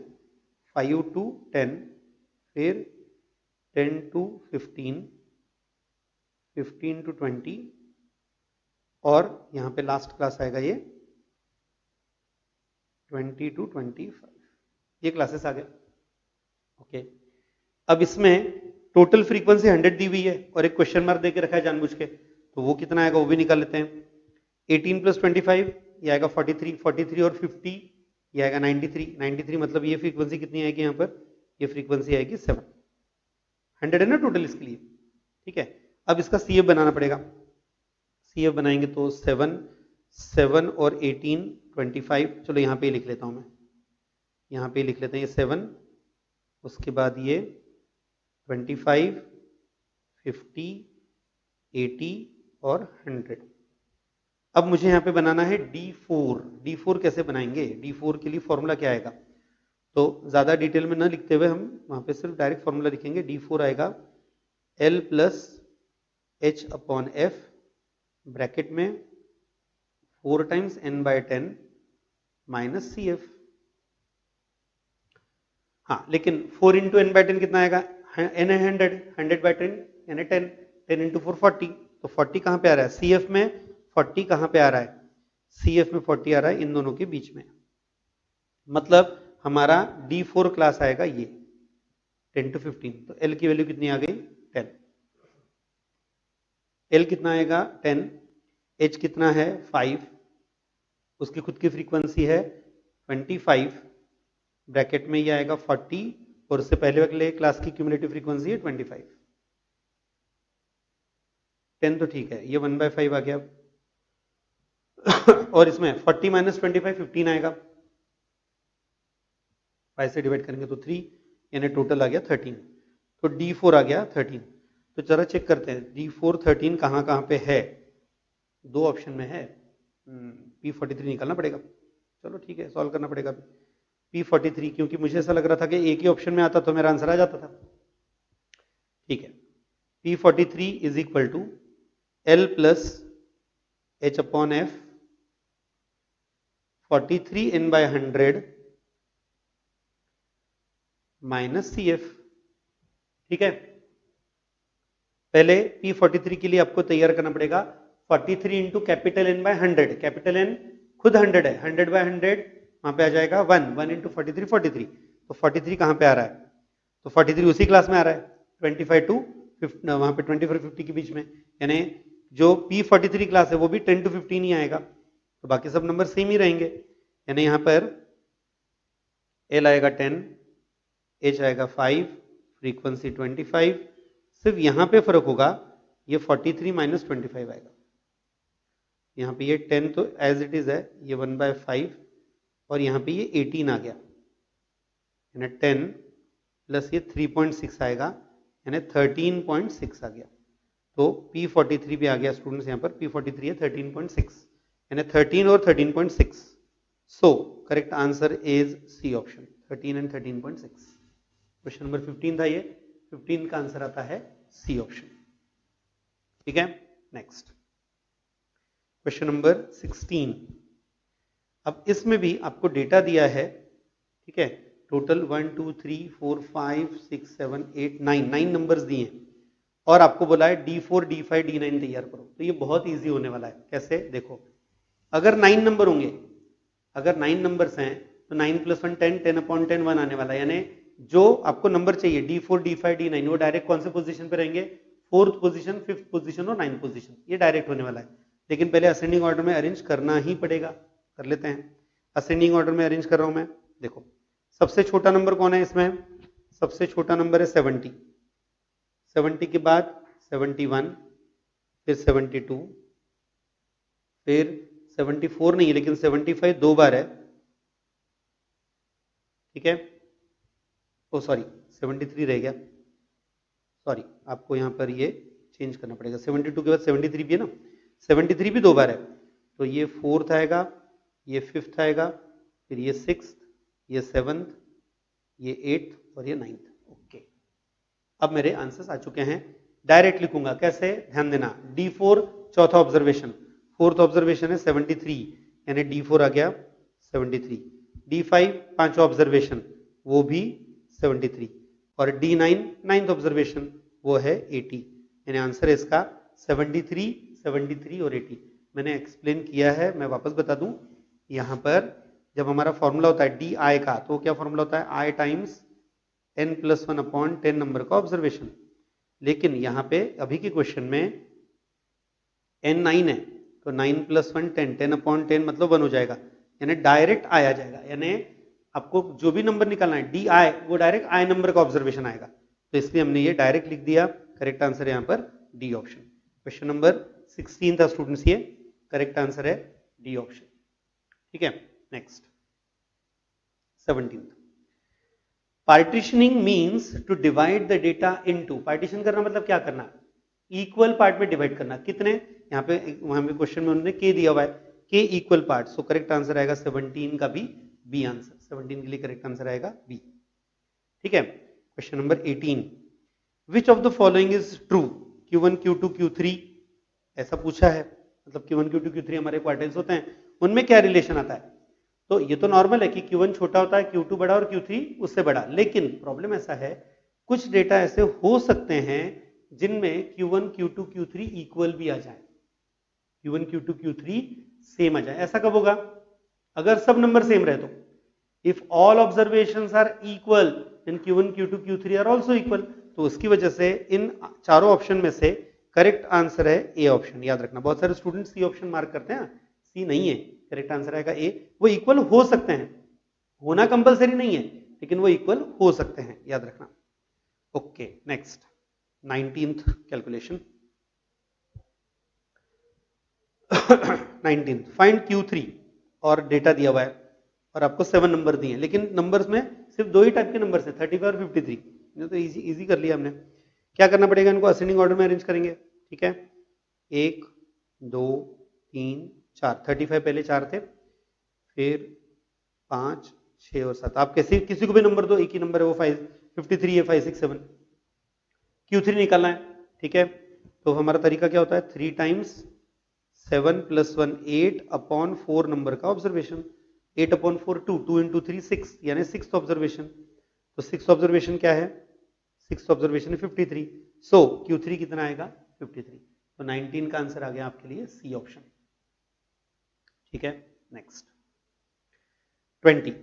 5 to 10, फिर 10 to 15, 15 to 20 और यहां पे लास्ट क्लास आएगा ये 20 to 25। ये क्लासेस आ गए, ओके। अब इसमें टोटल फ्रीक्वेंसी 100 दी हुई है और एक क्वेश्चन मार्क देके रखा है जानबूझ के, तो वो कितना आएगा वो भी निकाल लेते हैं। 18 प्लस 25 ये आएगा 43, 43 और 50 ये आएगा 93, 93 मतलब ये फ्रीक्वेंसी कितनी आएगी यहाँ पर, ये फ्रीक्वेंसी आएगी 7। 100 है ना टोटल इसके लिए, ठीक है। अब इसका CF बनाना पड़ेगा, CF बनाएंगे तो 7, 7 और 18 25। चलो यहाँ पे ही लिख लेता हूँ मैं, यहाँ पे ही लिख लेते हैं, ये 7, उसके बाद ये 25, 50, 80 और 100। अब मुझे यहाँ पे बनाना है D4। D4 कैसे बनाएंगे, D4 के लिए फॉर्मूला क्या आएगा, तो ज्यादा डिटेल में ना लिखते हुए हम वहां पे सिर्फ डायरेक्ट फॉर्मूला लिखेंगे। D4 आएगा L plus H upon F, bracket में 4 टाइम्स n/10 माइनस CF। हाँ लेकिन 4 इंटू n/10 कितना आएगा, n है 100, 100/10 यानी 10, 10 इंटू 4 40। तो 40 कहां पे आ रहा है, CF में 40 कहां पे आ रहा है, CF में 40 आ रहा है इन दोनों के बीच में। मतलब हमारा D4 क्लास आएगा ये 10 to 15। तो L की वैल्यू कितनी आ गई 10, L कितना आएगा 10, H कितना है 5, उसकी खुद की फ्रीक्वेंसी है 25, ब्रैकेट में ये आएगा 40 और उससे पहले वाले क्लास की क्यूमुलेटिव फ्रीक्वेंसी है 25। 10 तो ठीक है, ये 1/5 आ गया। और इसमें 40 माइनस 25 15 आएगा, 5 से डिवाइड करेंगे तो 3, यानी टोटल आ गया 13। तो D4 आ गया 13। तो जरा चेक करते हैं D4 13 कहाँ कहाँ पे है, दो ऑप्शन में है। P43 निकालना पड़ेगा, चलो ठीक है सॉल्व करना पड़ेगा। P43 क्योंकि मुझे ऐसा लग रहा था कि एक ही ऑप्शन में आता तो मेरा आंसर आ जाता था, ठीक है। P43 is equal to L plus H upon F, 43 n/100 minus CF, ठीक है। पहले P43 के लिए आपको तैयार करना पड़ेगा 43 into capital n/100, capital N खुद 100 है, 100/100 वहां पे आ जाएगा 1 इंटू 43 43। तो 43 कहां पे आ रहा है, तो 43 उसी क्लास में आ रहा है 25 टू 50, वहां पे 24 50 के बीच में, यानी जो P43 क्लास है वो भी 10 to 15 ही आएगा। तो बाकी सब नंबर सेम ही रहेंगे, यानी यहां पर L आएगा 10, H आएगा 5, फ्रीक्वेंसी 25। सिर्फ यहां पे फर्क होगा, ये 43 माइनस 25 आएगा। यहाँ पे ये 10 तो एज इट इज है, ये 1/5 और यहाँ पे ये 18 आ गया, यानी 10 प्लस ये 3.6 आएगा, यानी 13.6 आ गया। तो P43 भी आ गया स्टूडेंट्स, यहाँ पर P43 है 13.6, यानी 13 और 13.6। So correct answer is C option, 13 and 13.6। Question number 15 था ये, 15 का आंसर आता है सी ऑप्शन, ठीक है। नेक्स्ट क्वेश्चन नंबर 16, अब इसमें भी आपको डेटा दिया है, ठीक है, टोटल 1 2 3 4 5 6 7 8 9 9 नंबर्स दिए हैं और आपको बोला है D4 D5 D9 तैयार करो। तो ये बहुत इजी होने वाला है। कैसे? देखो, अगर 9 नंबर होंगे, अगर 9 नंबर्स हैं तो 9 + 1 10 10 अपॉन 10 1 आने वाला है, यानी जो आपको नंबर चाहिए D4 D5 D9 वो डायरेक्ट कौन से पोजीशन पे रहेंगे? 4th पोजीशन, 5th पोजीशन और 9th पोजीशन, ये डायरेक्ट होने वाला है। लेकिन पहले असेंडिंग ऑर्डर में अरेंज करना ही पड़ेगा। कर लेते हैं, असेंडिंग ऑर्डर में अरेंज कर रहा हूं मैं। देखो, सबसे छोटा नंबर कौन है इसमें? सबसे छोटा नंबर है 70, 70 के बाद 71, फिर 72, फिर 74 नहीं है लेकिन 75 दो बार है, ठीक है। ओ सॉरी 73 रह गया, सॉरी आपको यहां पर ये चेंज करना पड़ेगा। 72 के बाद 73 भी है ना, 73 भी दो बार है, तो ये 4th आएगा, ये 5th आएगा, फिर ये 6th, ये 7th, ये 8th और ये 9th। ओके, अब मेरे आंसर्स आ चुके हैं। डायरेक्ट लिखूंगा, कैसे? ध्यान देना, D4 चौथा ऑब्जर्वेशन, 4th ऑब्जर्वेशन है 73, यानी D4 आ गया 73, D5 पांचवा ऑब्जर्वेशन वो भी 73 और D9 9th ऑब्जर्वेशन वो है 80, यानी आंसर है इसका 73 73 और 80। मैंने एक्सप्लेन किया है, मैं वापस बता दूं, यहां पर जब हमारा फॉर्मूला होता है DI का, तो क्या फॉर्मूला होता है? I times n + 1 upon 10 number का ऑब्जर्वेशन। लेकिन यहां पे अभी के क्वेश्चन में n 9 है, तो 9 + 1 10, 10 अपॉन 10 मतलब 1 हो जाएगा, यानी डायरेक्ट आया जाएगा। यानी आपको जो भी नंबर निकालना है DI, वो डायरेक्ट I नंबर का ऑब्जर्वेशन आएगा, तो इसलिए हमने ये डायरेक्ट लिख दिया। करेक्ट आंसर है यहां पर डी ऑप्शन। क्वेश्चन नंबर 16 था स्टूडेंट्स, ये करेक्ट आंसर है डी ऑप्शन, ठीक है। Next 17th, partitioning means to divide the data into. Partition करना मतलब क्या करना? इक्वल पार्ट में डिवाइड करना। कितने? यहाँ पे वहां पे क्वेश्चन में उन्होंने के दिया हुआ है, के इक्वल पार्ट, सो करेक्ट आंसर आएगा 17 का भी बी आंसर। 17 के लिए करेक्ट आंसर आएगा बी, ठीक है। Question number 18, which of the following is true? Q1 Q2 Q3 ऐसा पूछा है, मतलब Q1 Q2 Q3 हमारे क्वार्टाइल्स होते हैं, उनमें क्या रिलेशन आता है? तो ये तो नॉर्मल है कि Q1 छोटा होता है, Q2 बड़ा और Q3 उससे बड़ा, लेकिन प्रॉब्लम ऐसा है, कुछ डेटा ऐसे हो सकते हैं जिनमें Q1 Q2 Q3 इक्वल भी आ जाए, Q1 Q2 Q3 सेम आ जाए। ऐसा कब होगा? अगर सब नंबर सेम रहे तो। If all observations are equal then Q1 Q2 Q3 are also equal. तो उसकी वजह से इन चारों ऑप्शन में से करेक्ट आंसर है ए ऑप्शन। याद रखना, बहुत सारे स्टूडेंट सी ऑप्शन मार्क करते हैं, सी नहीं है, करेक्ट आंसर आएगा ए। वो इक्वल हो सकते हैं, होना कंपलसरी नहीं है, लेकिन वो इक्वल हो सकते हैं, याद रखना। Okay, next 19th calculation. 19th, find Q3 और डेटा दिया हुआ है और आपको 7 नंबर दिए हैं, लेकिन नंबर्स में सिर्फ दो ही टाइप के नंबर है, 35 और 53। ये तो इजी कर लिया हमने। क्या करना पड़ेगा? इनको असेंडिंग ऑर्डर में अरेंज करेंगे, ठीक है। 1 2 3 4, 35 पहले 4 थे, फिर 5 6 और 7। आप कैसे किसी को भी नंबर दो, एक ही नंबर है वो 53 है, 5 6 7। Q3 निकालना है, ठीक है। तो हमारा तरीका क्या होता है? 3 टाइम्स 7 + 1 8 अपॉन 4 नंबर का ऑब्जर्वेशन। 8 अपॉन 4 2, 2 इंटू 3 6, यानी 6th ऑब्जर्वेशन। तो 6th ऑब्जर्वेशन क्या है? 6th ऑब्जर्वेशन 53, सो Q3 कितना आएगा? 53। तो 19 का आंसर आ गया आपके लिए सी ऑप्शन, ठीक है। नेक्स्ट 20,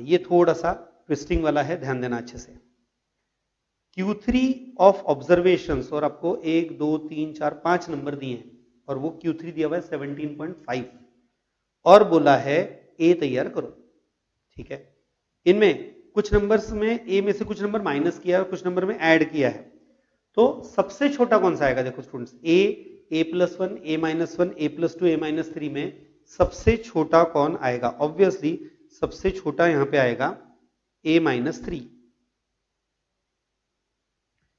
ये थोड़ा सा ट्विस्टिंग वाला है, ध्यान देना अच्छे से। Q3 ऑफ ऑब्जर्वेशंस, और आपको 1 2 3 4 5 नंबर दिए हैं और वो Q3 दिया हुआ है 17.5 और बोला है ए तैयार करो, ठीक है। इनमें कुछ नंबर्स में ए में से कुछ नंबर माइनस किया है और कुछ नंबर में ऐड किया है, तो सबसे छोटा कौन सा आएगा? देखो students, A + 1 a - 1 a + 2 a - 3 में सबसे छोटा कौन आएगा? ऑब्वियसली सबसे छोटा यहां पे आएगा a - 3,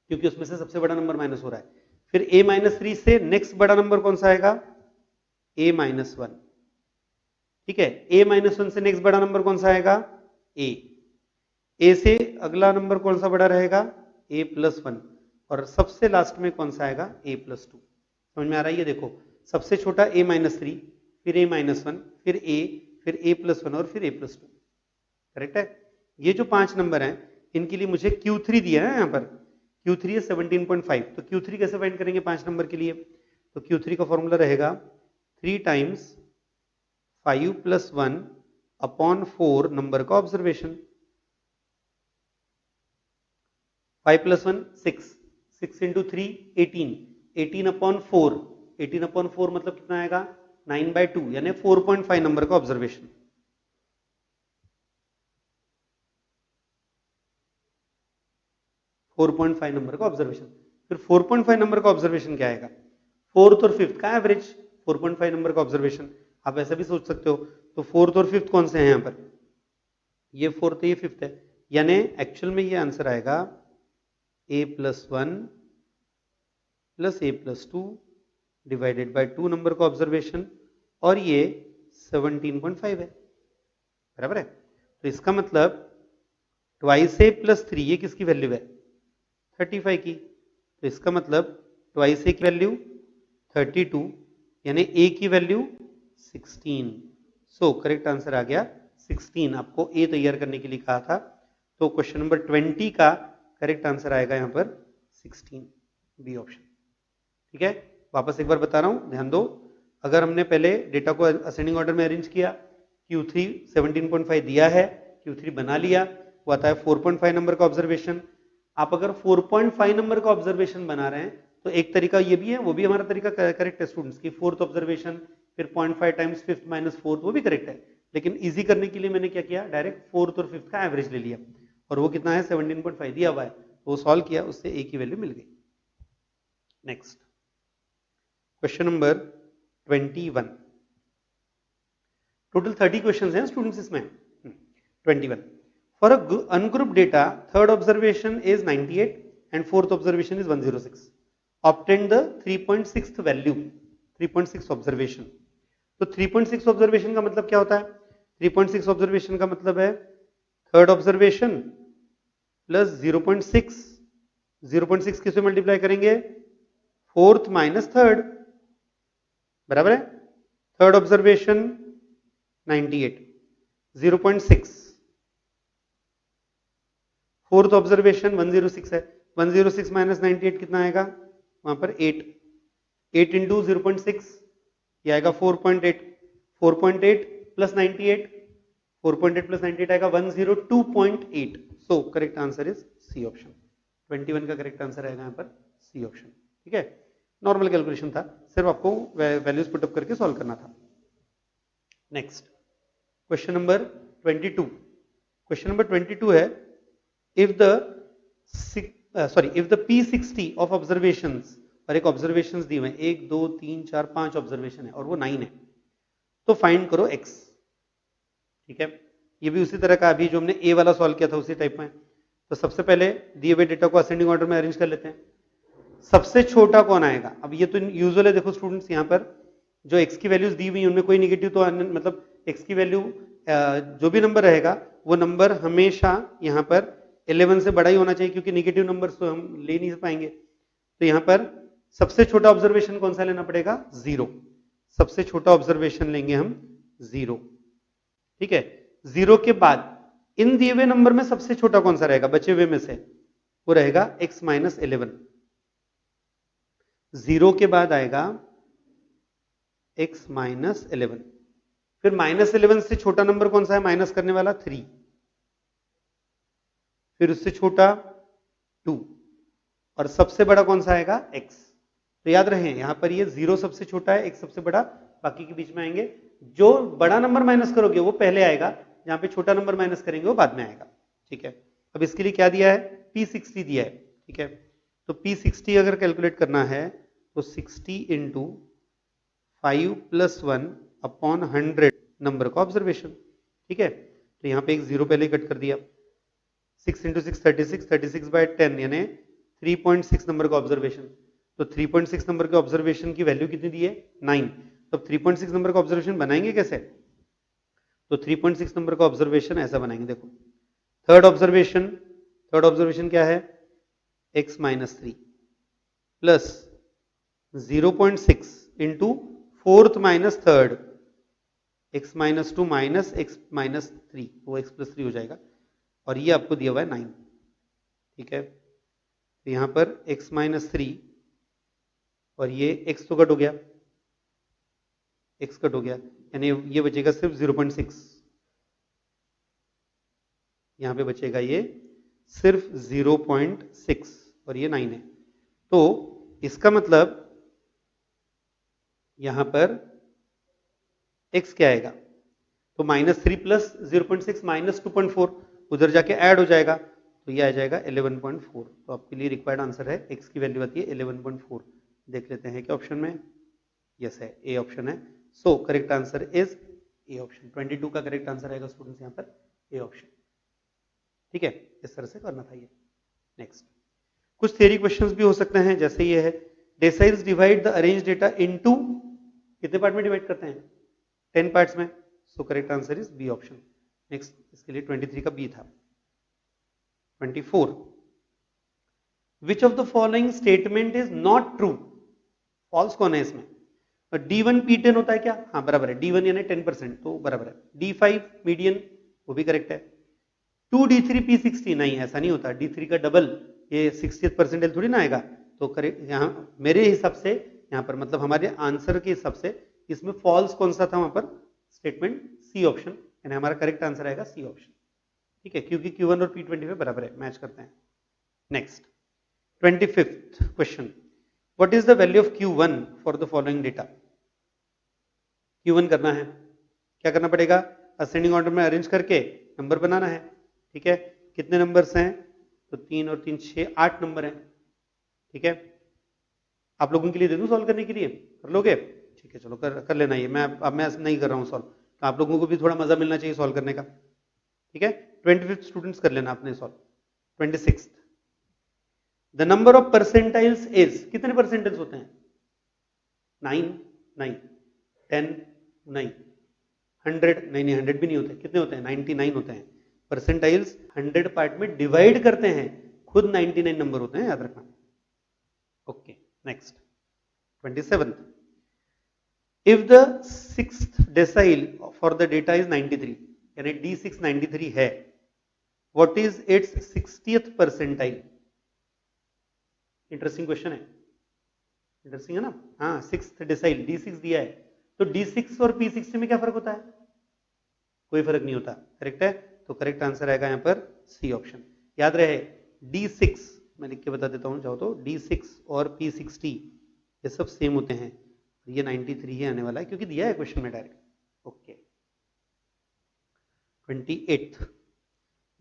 क्योंकि उसमें से सबसे बड़ा नंबर माइनस हो रहा है। फिर a - 3 से नेक्स्ट बड़ा नंबर कौन सा आएगा? a - 1, ठीक है। a - 1 से नेक्स्ट बड़ा नंबर कौन सा आएगा? a से अगला नंबर कौन सा बड़ा रहेगा? a + 1, और सबसे लास्ट में कौन सा आएगा? a + 2। समझ में आ रहा है? ये देखो, सबसे छोटा a - 3, फिर a - 1, फिर a, फिर a+1 और फिर a+2। करेक्ट है? ये जो 5 नंबर हैं इनके लिए मुझे Q3 दिया है यहाँ पर, Q3 है 17.5। तो Q3 कैसे फाइंड करेंगे 5 नंबर के लिए? तो Q3 का फॉर्मूला रहेगा 3 टाइम्स 5 + 1 अपॉन 4 नंबर का ऑब्जर्वेशन। 5 + 1 6, 6 × 3 18, 18/4, 18/4 मतलब कितना आएगा 9/2, यानी 4.5 नंबर का ऑब्जर्वेशन। फोर 4.5 नंबर का ऑब्जर्वेशन। फिर 4.5 नंबर का ऑब्जर्वेशन क्या आएगा? फोर्थ और फिफ्थ का एवरेज। 4.5 नंबर का ऑब्जर्वेशन आप ऐसा भी सोच सकते हो। तो फोर्थ और फिफ्थ कौन से हैं यहाँ पर? ये फोर्थ है, ये फिफ्थ है, यानी एक्चुअल में ये आंसर आएगा a+1 + a+2 divided by 2 number का ऑब्जर्वेशन, और ये 17.5 है। बराबर है? तो इसका मतलब ट्वाइस a + 3, ये किसकी वैल्यू है? 35 की। तो इसका मतलब ट्वाइस a की वैल्यू 32, यानी a की वैल्यू 16। सो करेक्ट आंसर आ गया 16। आपको a तैयार करने के लिए कहा था, तो क्वेश्चन नंबर 20 का करेक्ट आंसर आएगा यहां पर 16, बी ऑप्शन। ठीक है, वापस एक बार बता रहा हूं, ध्यान दो। अगर हमने पहले डेटा को असेंडिंग ऑर्डर में अरेंज किया, Q3 17.5 दिया है, Q3 बना लिया, वो आता है 4.5 नंबर का ऑब्जर्वेशन। आप अगर 4.5 नंबर का ऑब्जर्वेशन बना रहे हैं तो एक तरीका ये भी है, वो भी हमारा तरीका करेक्ट है स्टूडेंट्स की, फोर्थ ऑब्जर्वेशन फिर 0.5 टाइम्स फिफ्थ माइनस फोर्थ, वो भी करेक्ट है। लेकिन इजी करने के लिए मैंने क्या किया, डायरेक्ट फोर्थ और फिफ्थ का एवरेज ले लिया, और वो कितना है 17.5 दिया हुआ है, तो वो सॉल्व किया, उससे ए की वैल्यू मिल गई। Next question number 21। Total 30 questions हैं स्टूडेंट्स इसमें। 21 for ungroup data third observation is 98 and fourth observation is 106, obtain the 3.6 value, 3.6 observation. तो 3.6 ऑब्जर्वेशन का मतलब क्या होता है? 3.6 ऑब्जर्वेशन का मतलब है थर्ड ऑब्जर्वेशन प्लस 0.6, 0.6 किससे मल्टीप्लाई करेंगे? Fourth minus third. बराबर है? थर्ड ऑब्जर्वेशन 98, 0.6, फोर्थ ऑब्जर्वेशन 106 है, 106 माइनस 98 कितना आएगा वहां पर 8, 8 इंटू 0.6 ये आएगा 4.8, 4.8 प्लस 98, 4.8 प्लस 98 आएगा 102.8। So correct answer is C option. 21 का करेक्ट आंसर आएगा यहाँ पर सी ऑप्शन। ठीक है, नॉर्मल कैलकुलेशन था, सिर्फ आपको वैल्यूज पुटअप करके सॉल्व करना था। Next question number 22। Question number 22 है, if the if the P60 of observations, और एक ऑब्जर्वेशंस दी हुए हैं 1 2 3 4 5 ऑब्जर्वेशन है और वो 9 है, तो फाइंड करो x। ठीक है, ये भी उसी तरह का अभी जो हमने a वाला सॉल्व किया था उसी टाइप में। तो सबसे पहले दिए हुए डेटा को असेंडिंग ऑर्डर में अरेंज कर लेते हैं। सबसे छोटा कौन आएगा? अब ये तो यूजुअल है, देखो स्टूडेंट्स यहाँ पर जो x की वैल्यूज दी हुई है उनमें कोई निगेटिव तो मतलब x की वैल्यू जो भी नंबर रहेगा वो नंबर हमेशा यहाँ पर 11 से बड़ा ही होना चाहिए, क्योंकि निगेटिव नंबर तो हम ले नहीं पाएंगे। तो यहाँ पर सबसे छोटा ऑब्जर्वेशन कौन सा लेना पड़ेगा? 0। सबसे छोटा ऑब्जर्वेशन लेंगे हम 0। ठीक है, 0 के बाद इन दिए हुए नंबर में सबसे छोटा कौन सा रहेगा बचे हुए में से? वो रहेगा x माइनस 11। 0 के बाद आएगा x माइनस 11, फिर माइनस 11 से छोटा नंबर कौन सा है माइनस करने वाला? 3, फिर उससे छोटा 2, और सबसे बड़ा कौन सा आएगा? x। तो याद रहे यहां पर ये 0 सबसे छोटा है, x सबसे बड़ा, बाकी के बीच में आएंगे। जो बड़ा नंबर माइनस करोगे वो पहले आएगा, जहां पे छोटा नंबर माइनस करेंगे वो बाद में आएगा। ठीक है, अब इसके लिए क्या दिया है? P60 दिया है। ठीक है, तो P60 अगर कैलकुलेट करना है तो 60 इंटू 5 + 1 अपॉन 100 नंबर का ऑब्जर्वेशन। ठीक है, तो यहाँ पे एक 0 पहले कट कर दिया। 6 इंटू 6 36, 36/10 यानी 3.6 नंबर का ऑब्जर्वेशन। तो 3.6 नंबर के ऑब्जर्वेशन की वैल्यू कितनी दी है? 9। तो 3.6 नंबर का ऑब्जर्वेशन बनाएंगे कैसे? तो 3.6 नंबर का ऑब्जर्वेशन ऐसा बनाएंगे, देखो थर्ड ऑब्जर्वेशन क्या है? x minus 3 plus 0.6 into fourth minus third, x minus two minus x minus three, वो x प्लस थ्री हो जाएगा, और ये आपको दिया हुआ है 9, ठीक है। तो यहाँ पर x माइनस थ्री और ये x तो कट हो गया, x कट हो गया, यानी ये बचेगा सिर्फ 0.6, यहाँ पे बचेगा ये सिर्फ 0.6 और ये 9 है। तो इसका मतलब यहां पर x क्या आएगा, तो -3 प्लस 0.6 माइनस 2.4 उधर जाके ऐड हो जाएगा, तो ये आ जाएगा 11.4। तो आपके लिए रिक्वायर्ड आंसर है, x की वैल्यू आती है 11.4। देख लेते हैं क्या ऑप्शन में, यस है, ए ऑप्शन है। So correct answer is A option. 22 का करेक्ट आंसर आएगा स्टूडेंट्स यहाँ पर ए ऑप्शन, ठीक है। इस तरह से करना था ये। नेक्स्ट कुछ थ्योरी क्वेश्चंस भी हो सकते हैं, जैसे ये है, deciles divide the arrange data into, कितने पार्ट में डिवाइड करते हैं, 10 पार्ट्स में। So correct answer is B option. Next इसके लिए 23 का बी था। 24, which of the following statement is not true, false कौन है इसमें, D1 P10 होता है क्या, हाँ बराबर है, D1 यानी 10%, तो बराबर है। D5 मीडियन, वो भी करेक्ट है। 2D3 P60, नहीं ऐसा नहीं होता, D3 का डबल, ये 60th परसेंटाइल थोड़ी ना आएगा। तो करेक्ट यहाँ मेरे हिसाब से, यहाँ पर मतलब हमारे आंसर के हिसाब से इसमें फॉल्स कौन सा था, वहां पर स्टेटमेंट सी ऑप्शन, यानी हमारा करेक्ट आंसर आएगा सी ऑप्शन, ठीक है, क्योंकि Q1 और P20 बराबर है, मैच करते हैं। Next 25th question, what is the value of Q1 for the following data. Q1 करना है, क्या करना पड़ेगा, असेंडिंग ऑर्डर में अरेंज करके नंबर बनाना है, ठीक है। कितने नंबर्स हैं, तो 3 और 3 6 8 नंबर हैं, ठीक है। आप लोगों के लिए दे दूं सॉल्व करने के लिए, कर लोगे, ठीक है, चलो कर लेना ये, अब मैं नहीं कर रहा हूं सॉल्व, तो आप लोगों को भी थोड़ा मजा मिलना चाहिए सॉल्व करने का, ठीक है। 25 स्टूडेंट्स कर लेना अपने solve. 26, the number of percentiles is, कितने परसेंटाइल्स होते हैं, 9 9 10 9 100, नहीं 100 भी नहीं होते, कितने होते हैं, 99 होते हैं। परसेंटाइल्स 100 पार्ट में डिवाइड करते हैं, खुद 99 नंबर होते हैं, याद रखना। Okay next 27, if the 6th decyl for the data is 93, यानी D6 93 है, what is it's 60th percentile. Interesting question है, इंटरेस्टिंग है ना, हाँ 6th डेसाइल D6 दिया है, तो D6 और P60 में क्या फर्क होता है, कोई फर्क नहीं होता, करेक्ट है। तो करेक्ट आंसर आएगा यहां पर सी ऑप्शन। याद रहे D6, मैं लिख के बता देता हूं चाहो तो, D6 और P60 ये सब सेम होते हैं, ये 93 ही आने वाला है क्योंकि दिया है क्वेश्चन में direct. Okay 28,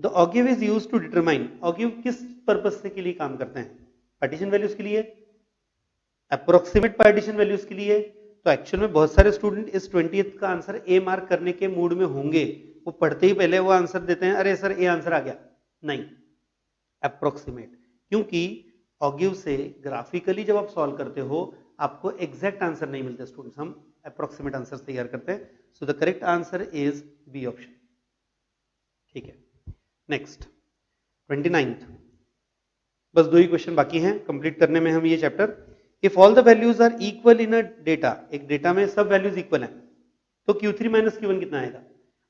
the ogive is used to determine, ogive किस पर्पस से के लिए काम करते हैं, पार्टीशन वैल्यूज के लिए, अप्रोक्सीमेट पार्टीशन वैल्यूज के लिए। तो एक्चुअल में बहुत सारे स्टूडेंट इस 20th का आंसर ए मार्क करने के मूड में होंगे, वो पढ़ते ही पहले वो आंसर देते हैं, अरे सर ए आंसर आ गया, नहीं, अप्रोक्सीमेट, क्योंकि ऑगिव से ग्राफिकली जब आप सॉल्व करते हो आपको एग्जैक्ट आंसर नहीं मिलते स्टूडेंट्स, हम अप्रोक्सीमेट आंसर तैयार करते हैं। So the correct answer is B option, ठीक है। नेक्स्ट 29th, बस 2 ही क्वेश्चन बाकी हैं कंप्लीट करने में हम ये chapter. If all the values are equal in a data, एक डेटा में सब वैल्यूज इक्वल हैं, तो Q3 माइनस Q1 कितना आएगा।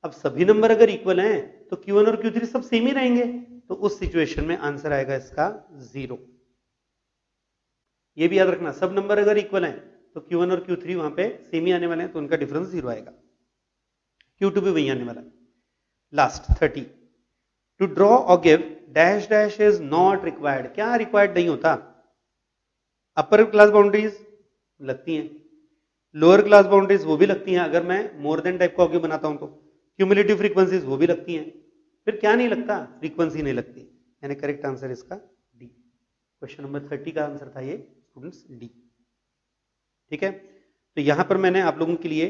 अब सभी नंबर अगर इक्वल हैं तो Q1 और Q3 सब सेम ही रहेंगे, तो उस सिचुएशन में आंसर आएगा इसका 0। ये भी याद रखना, सब नंबर अगर इक्वल हैं तो Q1 और Q3 वहां पे सेम ही आने वाले हैं, तो उनका डिफरेंस 0 आएगा। Q2 भी वही आने वाला है। Last 30, to draw ogive dash dash is not required, क्या रिक्वायर्ड नहीं होता, अपर क्लास बाउंड्रीज लगती हैं, लोअर क्लास बाउंड्रीज वो भी लगती हैं, अगर मैं मोर देन टाइप का ऑगिव बनाता हूं तो क्यूमुलेटिव फ्रीक्वेंसीज वो भी लगती हैं, फिर क्या नहीं लगता, फ्रीक्वेंसी नहीं लगती, यानी करेक्ट आंसर इसका डी। क्वेश्चन नंबर 30 का आंसर था ये स्टूडेंट्स डी, ठीक है। तो यहां पर मैंने आप लोगों के लिए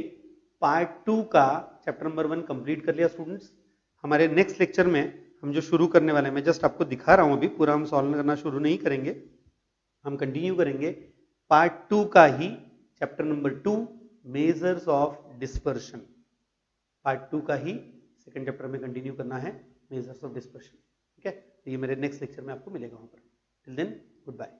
पार्ट 2 का चैप्टर नंबर 1 कंप्लीट कर लिया स्टूडेंट्स। हमारे नेक्स्ट लेक्चर में हम जो शुरू करने वाले हैं, मैं जस्ट आपको दिखा रहा हूं, अभी पूरा हम सॉल्व करना शुरू नहीं करेंगे, हम कंटिन्यू करेंगे पार्ट 2 का ही chapter number 2 measures of dispersion, part 2 का ही सेकंड चैप्टर में कंटिन्यू करना है मेजर्स ऑफ डिस्पर्शन, ठीक है। तो ये मेरे नेक्स्ट लेक्चर में आपको मिलेगा वहां पर। Till then good bye.